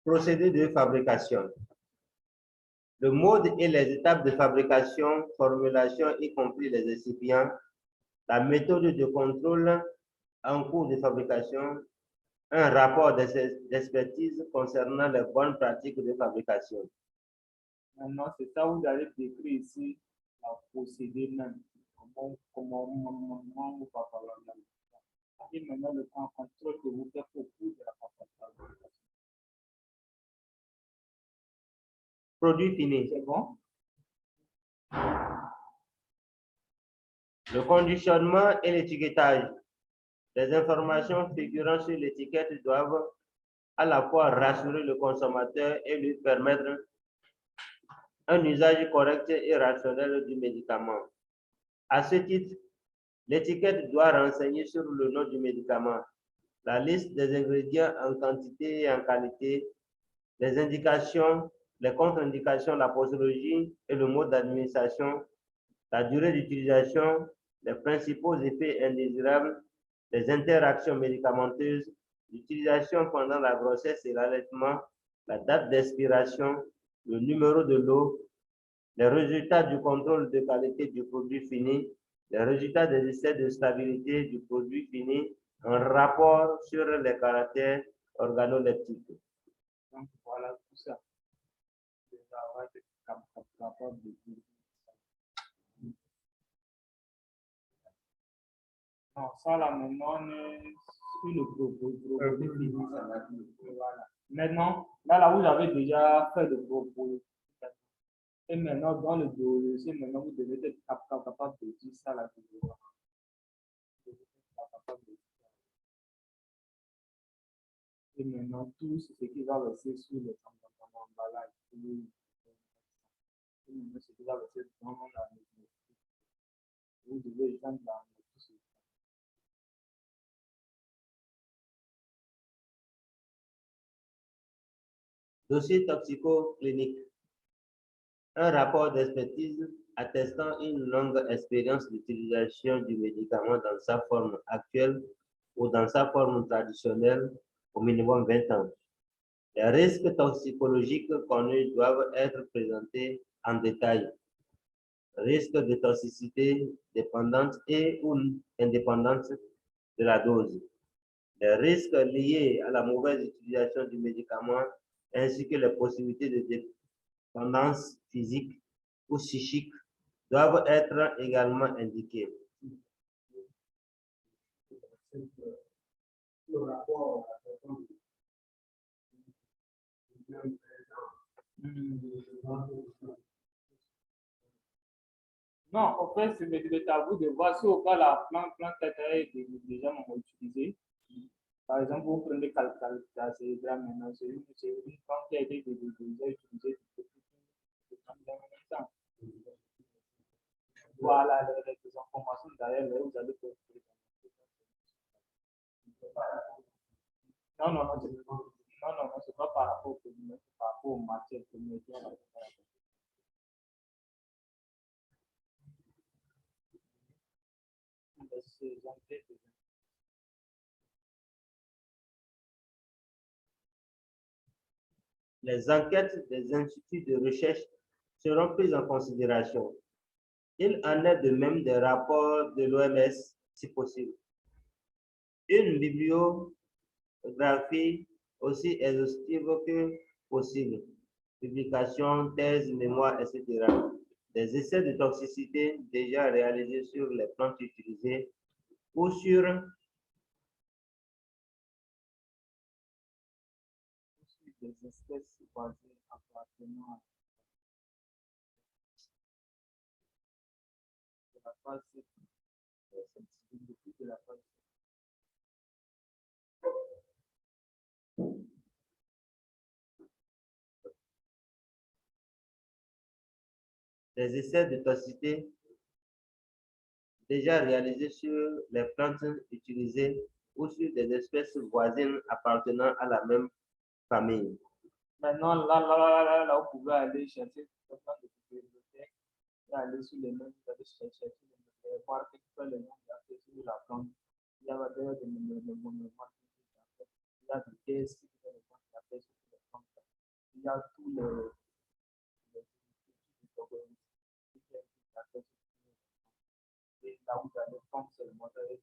Procédé de fabrication. Le mode et les étapes de fabrication, formulation, y compris les excipients, la méthode de contrôle en cours de fabrication, un rapport d'expertise concernant les bonnes pratiques de fabrication. Maintenant, c'est ça, vous allez décrire ici la procédé même. Comment vous va falloir. Et maintenant, le contrôle que vous faites au cours de la fabrication. Produit fini. C'est bon? Le conditionnement et l'étiquetage. Les informations figurant sur l'étiquette doivent à la fois rassurer le consommateur et lui permettre un usage correct et rationnel du médicament. À ce titre, l'étiquette doit renseigner sur le nom du médicament, la liste des ingrédients en quantité et en qualité, les indications, les contre-indications, la posologie et le mode d'administration, la durée d'utilisation, les principaux effets indésirables, les interactions médicamenteuses, l'utilisation pendant la grossesse et l'allaitement, la date d'expiration, le numéro de lot, les résultats du contrôle de qualité du produit fini, les résultats des essais de stabilité du produit fini, un rapport sur les caractères organoleptiques. Donc, voilà tout ça. Déjà, on va être capable de dire. Non, ça là, maintenant, on est sur le produit fini, ça va dire. Voilà. Maintenant, là, vous avez déjà fait le propos. Et maintenant, dans le dossier, maintenant, vous devez être capable de dire ça là. Et maintenant, tout ce qui va rester sur l'emballage. Et maintenant, ce qui va rester dans la maison. Vous devez étendre la tout. Dossier toxico-clinique. Un rapport d'expertise attestant une longue expérience d'utilisation du médicament dans sa forme actuelle ou dans sa forme traditionnelle, au minimum 20 ans. Les risques toxicologiques connus doivent être présentés en détail. Risque de toxicité dépendante et ou indépendante de la dose. Les risques liés à la mauvaise utilisation du médicament ainsi que les possibilités de dépendance physique ou psychique doivent être également indiqués. Le rapport à la personne Non, en fait, c'est à vous de voir si au cas la plante est déjà utilisée. Par exemple, vous prenez calcalacédra maintenant, c'est une plante qui a été déjà utilisée depuis longtemps. Voilà les informations derrière, vous allez trouver. Non, non, non, c'est pas par rapport au polymère, c'est par rapport aux matières premières. Les enquêtes des instituts de recherche seront prises en considération. Il en est de même des rapports de l'OMS, si possible. Une bibliographie aussi exhaustive que possible. Publications, thèses, mémoires, etc. Des essais de toxicité déjà réalisés sur les plantes utilisées ou sur des espèces basées appartenant à la phase de la phase. des essais de toxicité déjà réalisés sur les plantes utilisées ou sur des espèces voisines appartenant à la même famille. Maintenant, là, vous pouvez aller chercher des plantes de bibliothèque et aller sur les mêmes, vous allez chercher voir quels sont les noms sur la plante. Il y a d'ailleurs des monuments, il y a des caisses qui sont les plantes, il y a tous les et là où vous allez prendre seulement vous allez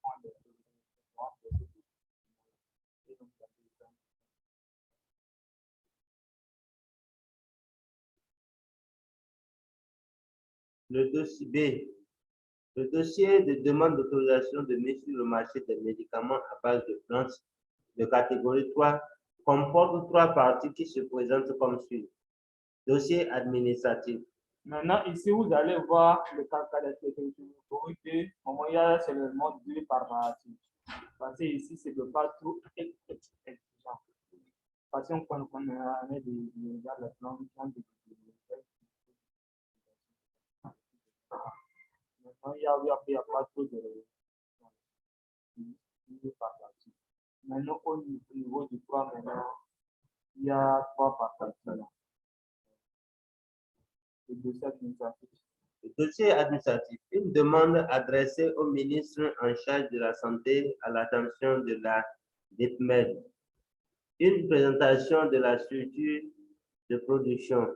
prendre les Le dossier B. Le dossier de demande d'autorisation de mise sur le marché des médicaments à base de plantes de catégorie 3 comporte 3 parties qui se présentent comme suit. Dossier administratif. Maintenant, ici, vous allez voir le calcul de comment il y a seulement 2 par partie. Parce que ici, c'est de pas trop exigeant. Parce qu'on connaît déjà les plans maintenant, il y a pas trop de par partie. Maintenant, au niveau du plan, maintenant, il y a 3 par partie. Le dossier administratif. Le dossier administratif. Une demande adressée au ministre en charge de la Santé à l'attention de la DIPMED. Une présentation de la structure de production.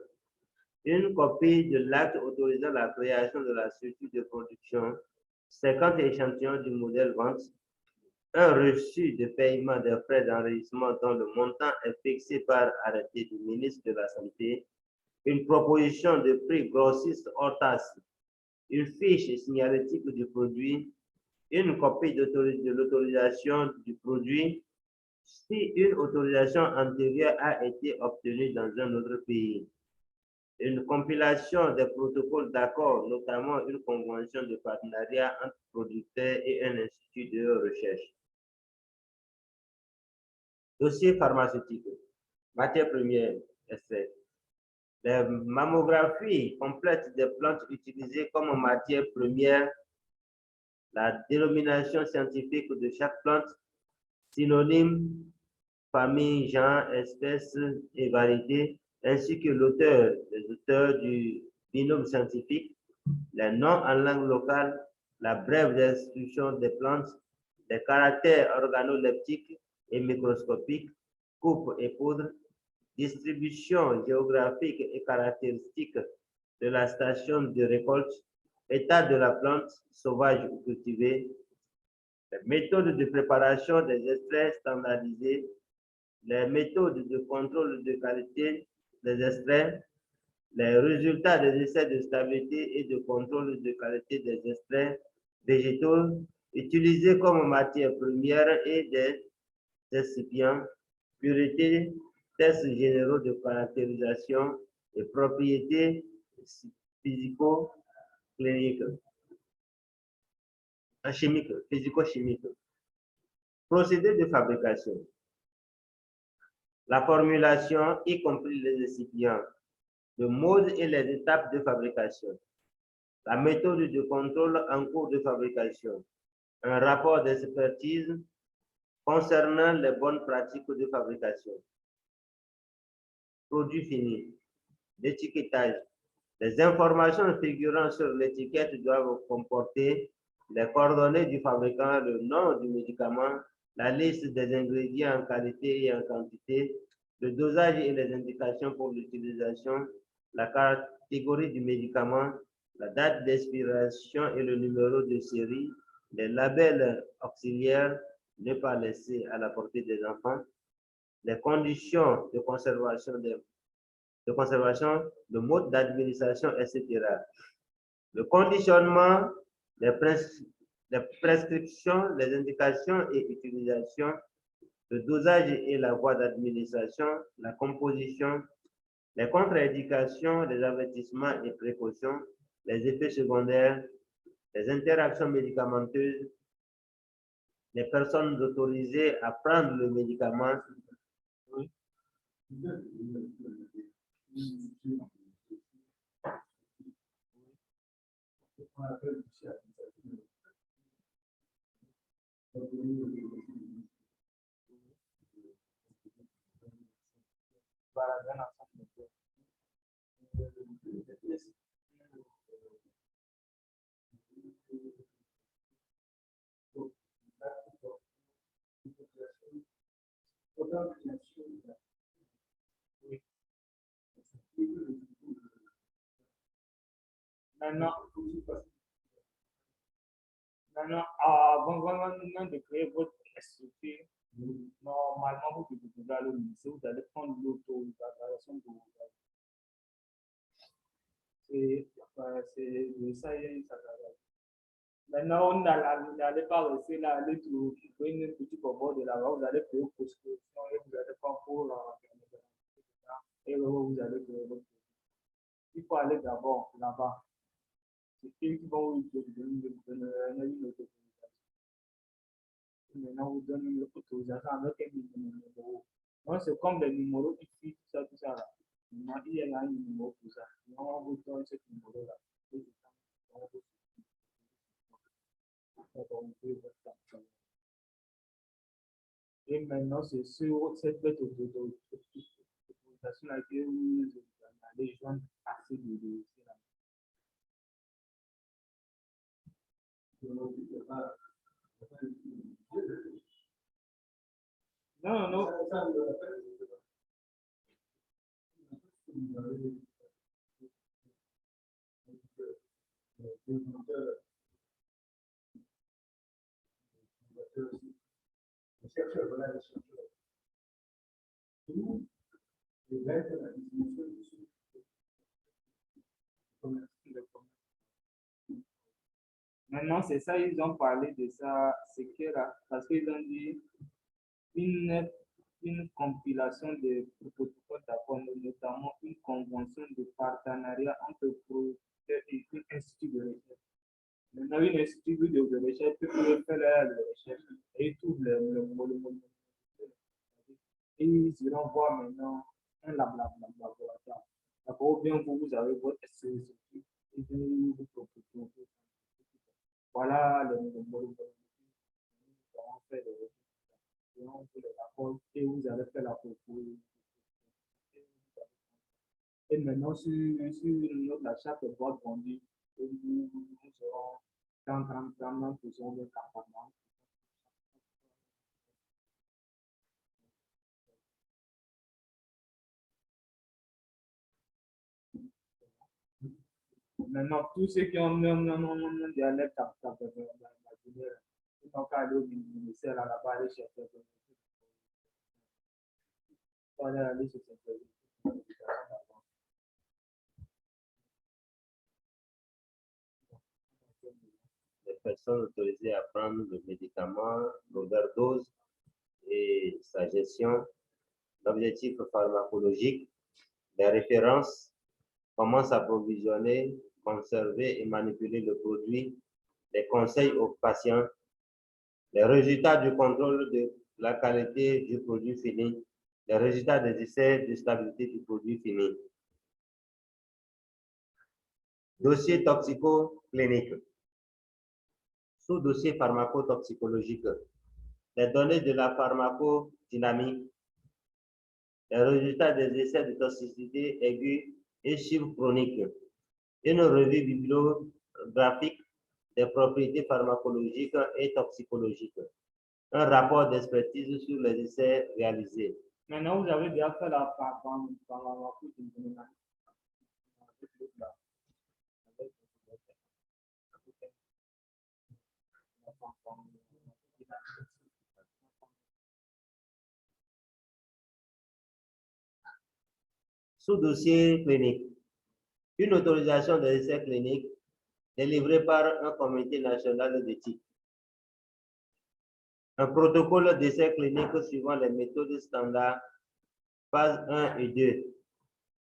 Une copie de l'acte autorisant la création de la structure de production. 50 échantillons du modèle vente. Un reçu de paiement des frais d'enregistrement dont le montant est fixé par arrêté du ministre de la Santé. Une proposition de prix grossiste hors taxe, une fiche signalétique du produit, une copie de l'autorisation du produit si une autorisation antérieure a été obtenue dans un autre pays, une compilation des protocoles d'accord, notamment une convention de partenariat entre producteurs et un institut de recherche. Dossier pharmaceutique, matière première, extrait. Les mammographies complètes des plantes utilisées comme matière première, la dénomination scientifique de chaque plante, synonyme, famille, genre, espèce et variété, ainsi que l'auteur, les auteurs du binômes scientifiques, les noms en langue locale, la brève description des plantes, les caractères organoleptiques et microscopiques, coupe et poudre, distribution géographique et caractéristiques de la station de récolte, état de la plante, sauvage ou cultivée, les méthodes de préparation des extraits standardisés, les méthodes de contrôle de qualité des extraits, les résultats des essais de stabilité et de contrôle de qualité des extraits végétaux utilisés comme matière première et des excipients, pureté, tests généraux de caractérisation et propriétés physico-cliniques, chimiques, physico-chimiques. Procédé de fabrication. La formulation, y compris les excipients, le mode et les étapes de fabrication. La méthode de contrôle en cours de fabrication. Un rapport d'expertise concernant les bonnes pratiques de fabrication. Produit fini. L'étiquetage. Les informations figurant sur l'étiquette doivent comporter les coordonnées du fabricant, le nom du médicament, la liste des ingrédients en qualité et en quantité, le dosage et les indications pour l'utilisation, la catégorie du médicament, la date d'expiration et le numéro de série, les labels auxiliaires, ne pas laisser à la portée des enfants, les conditions de conservation, le mode d'administration, etc. Le conditionnement, les prescriptions, les indications et utilisations, le dosage et la voie d'administration, la composition, les contre-indications, les avertissements et précautions, les effets secondaires, les interactions médicamenteuses, les personnes autorisées à prendre le médicament. Oui. Maintenant, avant vraiment de créer votre structure, normalement, vous devez aller au lycée, vous allez prendre l'auto-déclaration de vos c'est de ça, ça travaille. Maintenant, on n'allait pas rester là, aller trouver une petite bord de là-bas, vous allez payer pour ce que et vous allez prendre pour et vous allez payer votre. Il faut aller d'abord là-bas. C'est eux qui vont vous donner une autorisation. Maintenant, vous donnez une autorisation avec un numéro. Donc, c'est comme des numéros ici, tout ça là. Maintenant, il y a un numéro pour ça. Maintenant, on vous donne ce numéro-là. Et maintenant, c'est sur cette autorisation-là que vous allez joindre assez de dossiers là. Non, non. Maintenant, c'est ça, ils ont parlé de ça, c'est que là, parce qu'ils ont dit une compilation de protocoles d'accord, notamment une convention de partenariat entre producteurs et un institut de recherche. Maintenant, une institut de recherche peut faire la recherche et tout le et ils iront voir maintenant un laboratoire. D'accord, ou bien vous avez votre institut et vous proposez. Voilà le modèle on fait les rapports et vous allez faire la proposition. Et maintenant, sur notre achat de boîtes vendues, nous serons dans 39% de campagne. Maintenant, tous ceux qui ont un dialecte ils n'ont qu'à aller au ministère là-bas, aller chercher. Aller sur cette Les personnes autorisées à prendre le médicament, l'overdose et sa gestion, l'objectif pharmacologique, les références, comment s'approvisionner, conserver et manipuler le produit, les conseils aux patients, les résultats du contrôle de la qualité du produit fini, les résultats des essais de stabilité du produit fini. Dossier toxico-clinique. Sous-dossier pharmacotoxicologique. Les données de la pharmacodynamique, les résultats des essais de toxicité aiguë et subchronique, une revue bibliographique des propriétés pharmacologiques et toxicologiques, un rapport d'expertise sur les essais réalisés. Maintenant, vous avez déjà fait la Sous-dossier clinique. Une autorisation des essais cliniques délivrée par un comité national d'éthique. Un protocole d'essai clinique suivant les méthodes standards, phase 1 et 2.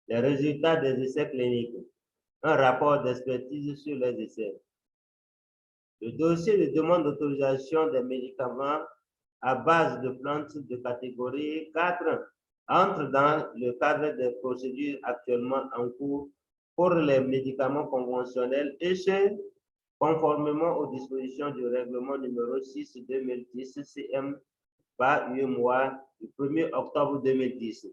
Les résultats des essais cliniques. Un rapport d'expertise sur les essais. Le dossier de demande d'autorisation des médicaments à base de plantes de catégorie 4 entre dans le cadre des procédures actuellement en cours pour les médicaments conventionnels et ce, conformément aux dispositions du règlement numéro 6/2010 CM par UMOA du 1er octobre 2010.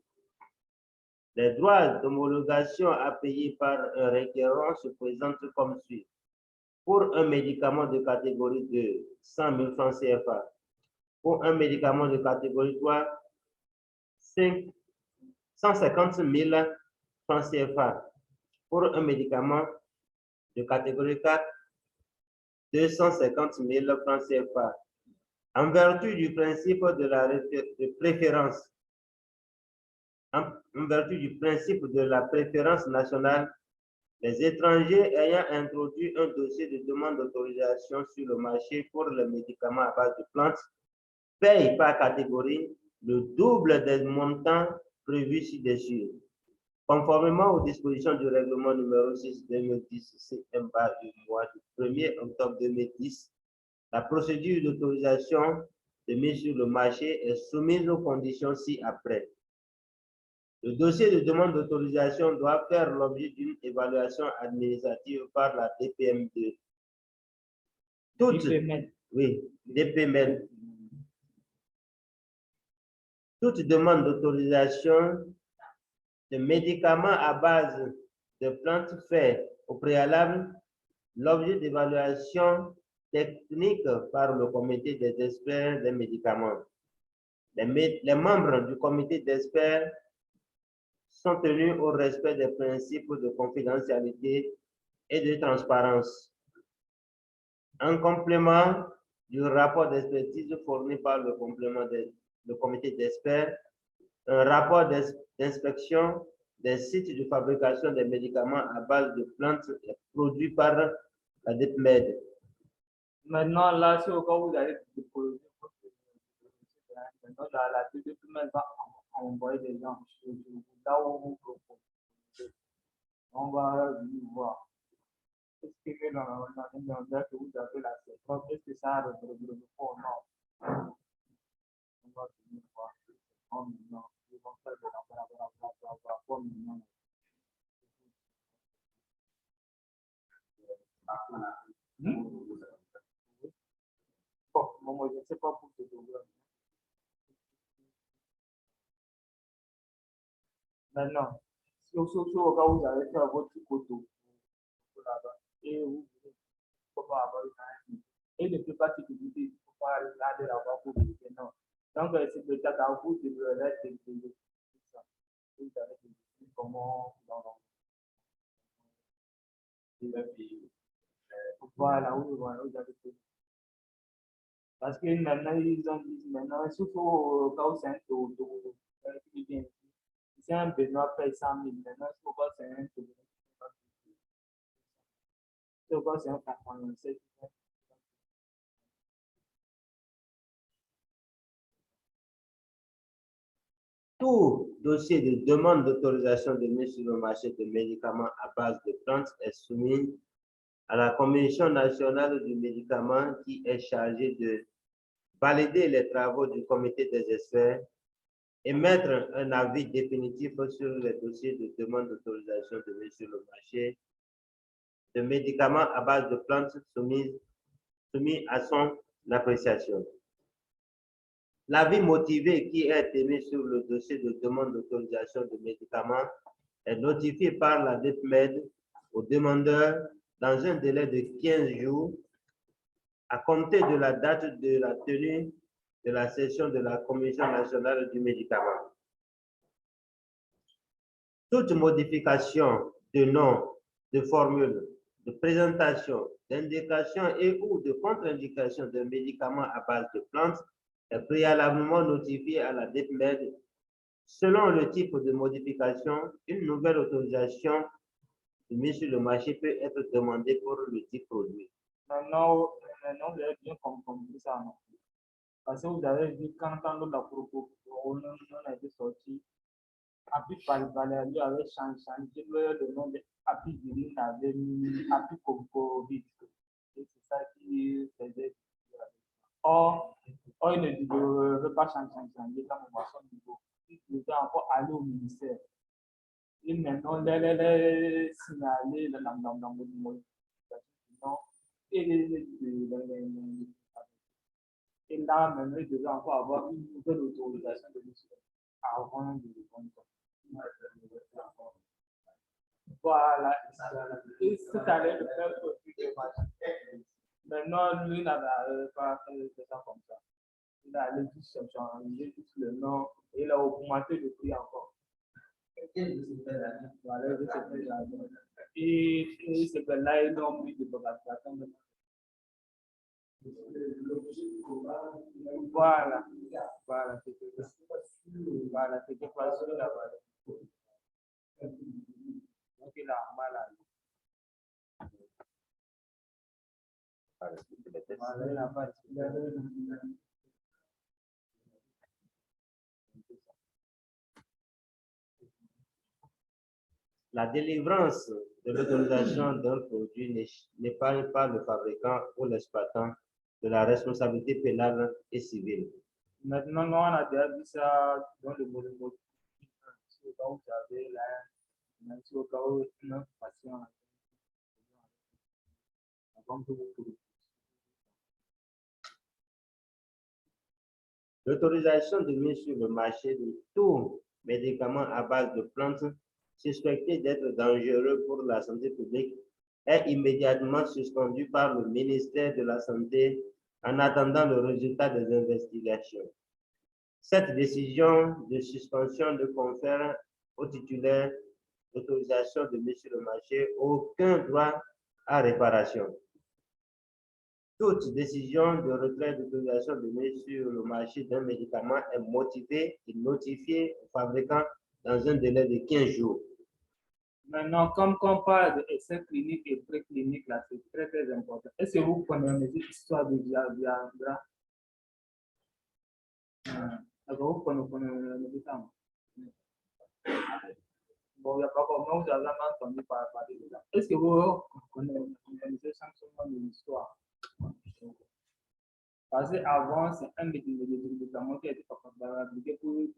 Les droits d'homologation à payer par un requérant se présentent comme suit. Pour un médicament de catégorie 2, 100 000 francs CFA. Pour un médicament de catégorie 3, 150 000 francs CFA. Pour un médicament de catégorie 4, 250 000 francs CFA. En vertu du principe de la préférence, nationale, les étrangers ayant introduit un dossier de demande d'autorisation sur le marché pour les médicaments à base de plantes payent par catégorie le double des montants prévus ci-dessus. Conformément aux dispositions du règlement numéro 6/2010 CMA-UMOA du 1er octobre 2010, la procédure d'autorisation de mise sur le marché est soumise aux conditions ci-après. Le dossier de demande d'autorisation doit faire l'objet d'une évaluation administrative par la DPM2. DPML. Toute demande d'autorisation de médicaments à base de plantes fait au préalable l'objet d'évaluation technique par le comité des experts des médicaments. Les membres du comité d'experts sont tenus au respect des principes de confidentialité et de transparence. En complément du rapport d'expertise fourni par le comité d'experts, un rapport d'inspection des sites de fabrication des médicaments à base de plantes produits par la DPMED. Maintenant, là, si au cas où vous allez déposer, maintenant, la DPMED va envoyer des gens là où vous proposez. On va voir. Est-ce que dans que vous avez la CEPROP, est-ce que ça a le fond? Non. On va venir voir. Non. Ils vont faire de la maintenant. Bon, moi, je ne sais pas pour ce problème. Maintenant, Surtout au cas où vous avez fait votre photo là-bas et vous voulez pas avoir une année. Et ne peut pas t'utiliser, il ne faut pas regarder là-bas pour dire non. Donc, c'est peut-être à vous de le ça. Vous avez dit comment voilà, oui, voilà, vous avez fait. Parce que maintenant, ils ont dit maintenant, surtout au cas où c'est un taux, c'est un Benoît paye 100 000, maintenant, il faut pas c'est un taux. Il faut pas c'est un 87. Tout dossier de demande d'autorisation de mise sur le marché de médicaments à base de plantes est soumis à la Commission nationale du médicament qui est chargée de valider les travaux du comité des experts, émettre un avis définitif sur les dossiers de demande d'autorisation de mise sur le marché de médicaments à base de plantes soumis à son appréciation. L'avis motivé qui est émis sur le dossier de demande d'autorisation de médicaments est notifié par la DEPMED au demandeur dans un délai de 15 jours à compter de la date de la tenue de la session de la Commission nationale du médicament. Toute modification de nom, de formule, de présentation, d'indication et ou de contre-indication d'un médicament à base de plantes est préalablement notifiée à la DEPMED. Selon le type de modification, une nouvelle autorisation de mise sur le marché peut être demandée pour le type produit. Maintenant, vous avez bien compris ça, non? Parce que vous avez vu quand la proposition a été sortie, Appui Valérie avait changé le nom de Appui Virine avait mis Appui Covid. Et c'est ça qui faisait. Or, il ne veut pas changer comme à son niveau. Il devait encore aller au ministère. Et maintenant, les signaler dans le modification. Et là, maintenant, il devait encore avoir une nouvelle autorisation de mission avant de le prendre. Voilà. Et c'est allé le faire pour plus de matchs. Maintenant, lui n'avait pas fait ça comme ça. Il a allé juste changer juste le nom et il a augmenté le prix encore. Voilà, je sais pas. Et c'est que là, ils ont mis de bagages. Voilà. Voilà, c'était pas sûr là-bas. Donc, il a mal à voilà, il a pas La délivrance de l'autorisation d'un produit n'épargne pas le fabricant ou l'exploitant de la responsabilité pénale et civile. Maintenant, nous, on a déjà vu ça dans le modèle. Si vous avez là, même si au cas où un patient L'autorisation de mise sur le marché de tout médicament à base de plantes suspecté d'être dangereux pour la santé publique est immédiatement suspendue par le ministère de la Santé en attendant le résultat des investigations. Cette décision de suspension ne confère au titulaire d'autorisation de mise sur le marché aucun droit à réparation. Toute décision de retrait d'autorisation de mise sur le marché d'un médicament est motivée et notifiée au fabricant dans un délai de 15 jours. Maintenant, comme on parle d'essais cliniques et précliniques, là, c'est très, très important. Est-ce que vous connaissez l'histoire de Viagra? Vous connaissez le médicament? Bon, il n'y a pas comme vous avez jamais entendu parler de ça. Est-ce que vous connaissez simplement l'histoire? Parce qu'avant, c'est un médicament qui a été fabriqué pour.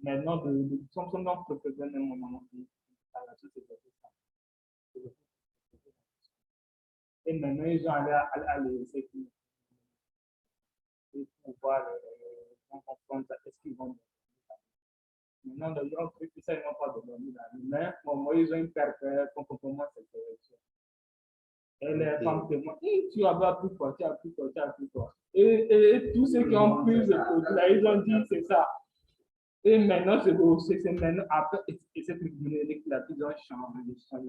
Maintenant, de sommes donc préférés un moment à la société. Et maintenant, ils ont allé à l'essai pour voir comment est-ce qu'ils vont. Maintenant, les gens trouvent que ça, ils n'ont pas de données là. Mais moi, ils ont une perte complètement cette correction. Et les femmes témoignent, tu as pris quoi, tu as pris quoi, tu as pris quoi. Et tous ceux qui ont pris ce produit là, ils ont dit c'est ça. Et maintenant, c'est maintenant, après, et cette numérique là, ils ont changé ils ont changé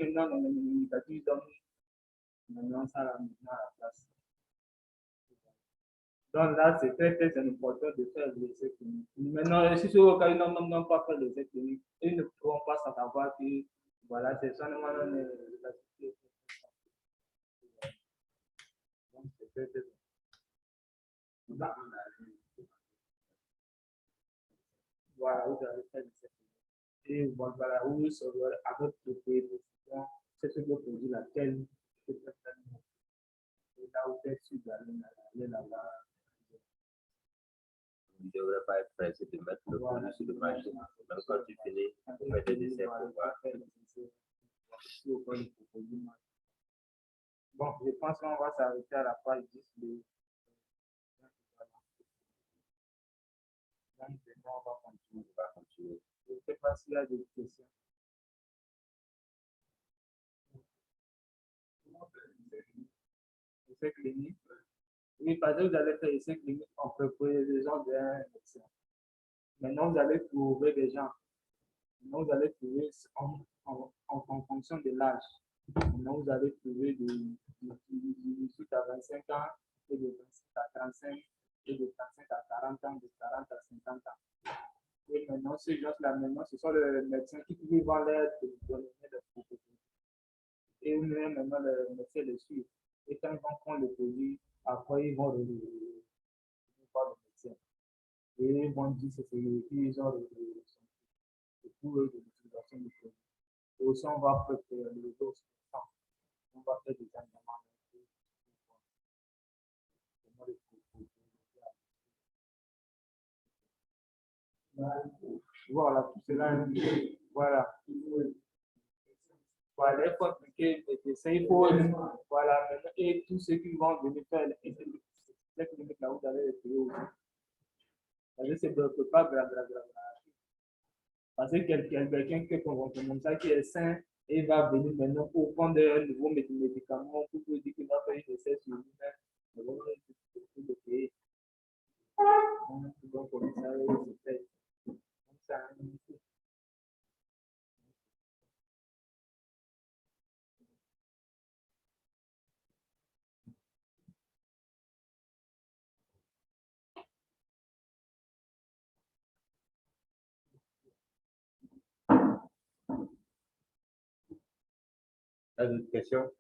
maintenant, dans le négatif, ils ont maintenant ça là, maintenant à la place. Donc là, c'est très, très important de faire les essais cliniques. Maintenant, si c'est au cas où ils n'ont pas fait les essais cliniques, ils ne pourront pas savoir que, voilà, c'est seulement les donc, c'est très, très important. Voilà, vous allez faire les essais cliniques. Et voilà, où saurez avec le pays de c'est ce que produit laquelle, c'est là où vous êtes sûr d'aller là-bas. Il ne devrait pas être pressé de mettre le produit sur le marché. Même quand tu finis, tu fais des essais pour voir. Bon, je pense qu'on va s'arrêter à la page 10 de... Donc, on va continuer. On va continuer. Je ne sais pas s'il y a des questions. Essai clinique. Oui, parce que vous allez faire essai clinique en préparation d'un médecin. Maintenant, vous allez trouver des gens. Maintenant, vous allez trouver en fonction de l'âge. Maintenant, vous allez trouver de 18 à 25 ans, et de 25 à 35, et de 35 à 40 ans, de 40 à 50 ans. Et maintenant, ces gens-là, maintenant, ce sont les médecins qui vont leur donner des propositions. Et maintenant, les médecins les suivent. Et quand ils vont prendre le produit, après, ils vont voir le médecin. Et ils vont dire que c'est qu'ils ont le coût de l'utilisation du produit. Et aussi, on va préparer le dos. On va faire des examens. Voilà, tout cela, voilà. Voilà, il faut appliquer les essais, il faut, voilà, et tous ceux qui vont venir faire les cliniques là, vous allez les payer aussi. Parce que c'est pas grave. Parce que quelqu'un qui est comme ça, qui est sain, et va venir maintenant pour prendre un nouveau médicament, pour dire qu'il va faire une essai sur lui-même, mais bon, il faut le payer. Donc, comme ça, c'est fait. Donc, ça, Pas d'autres questions?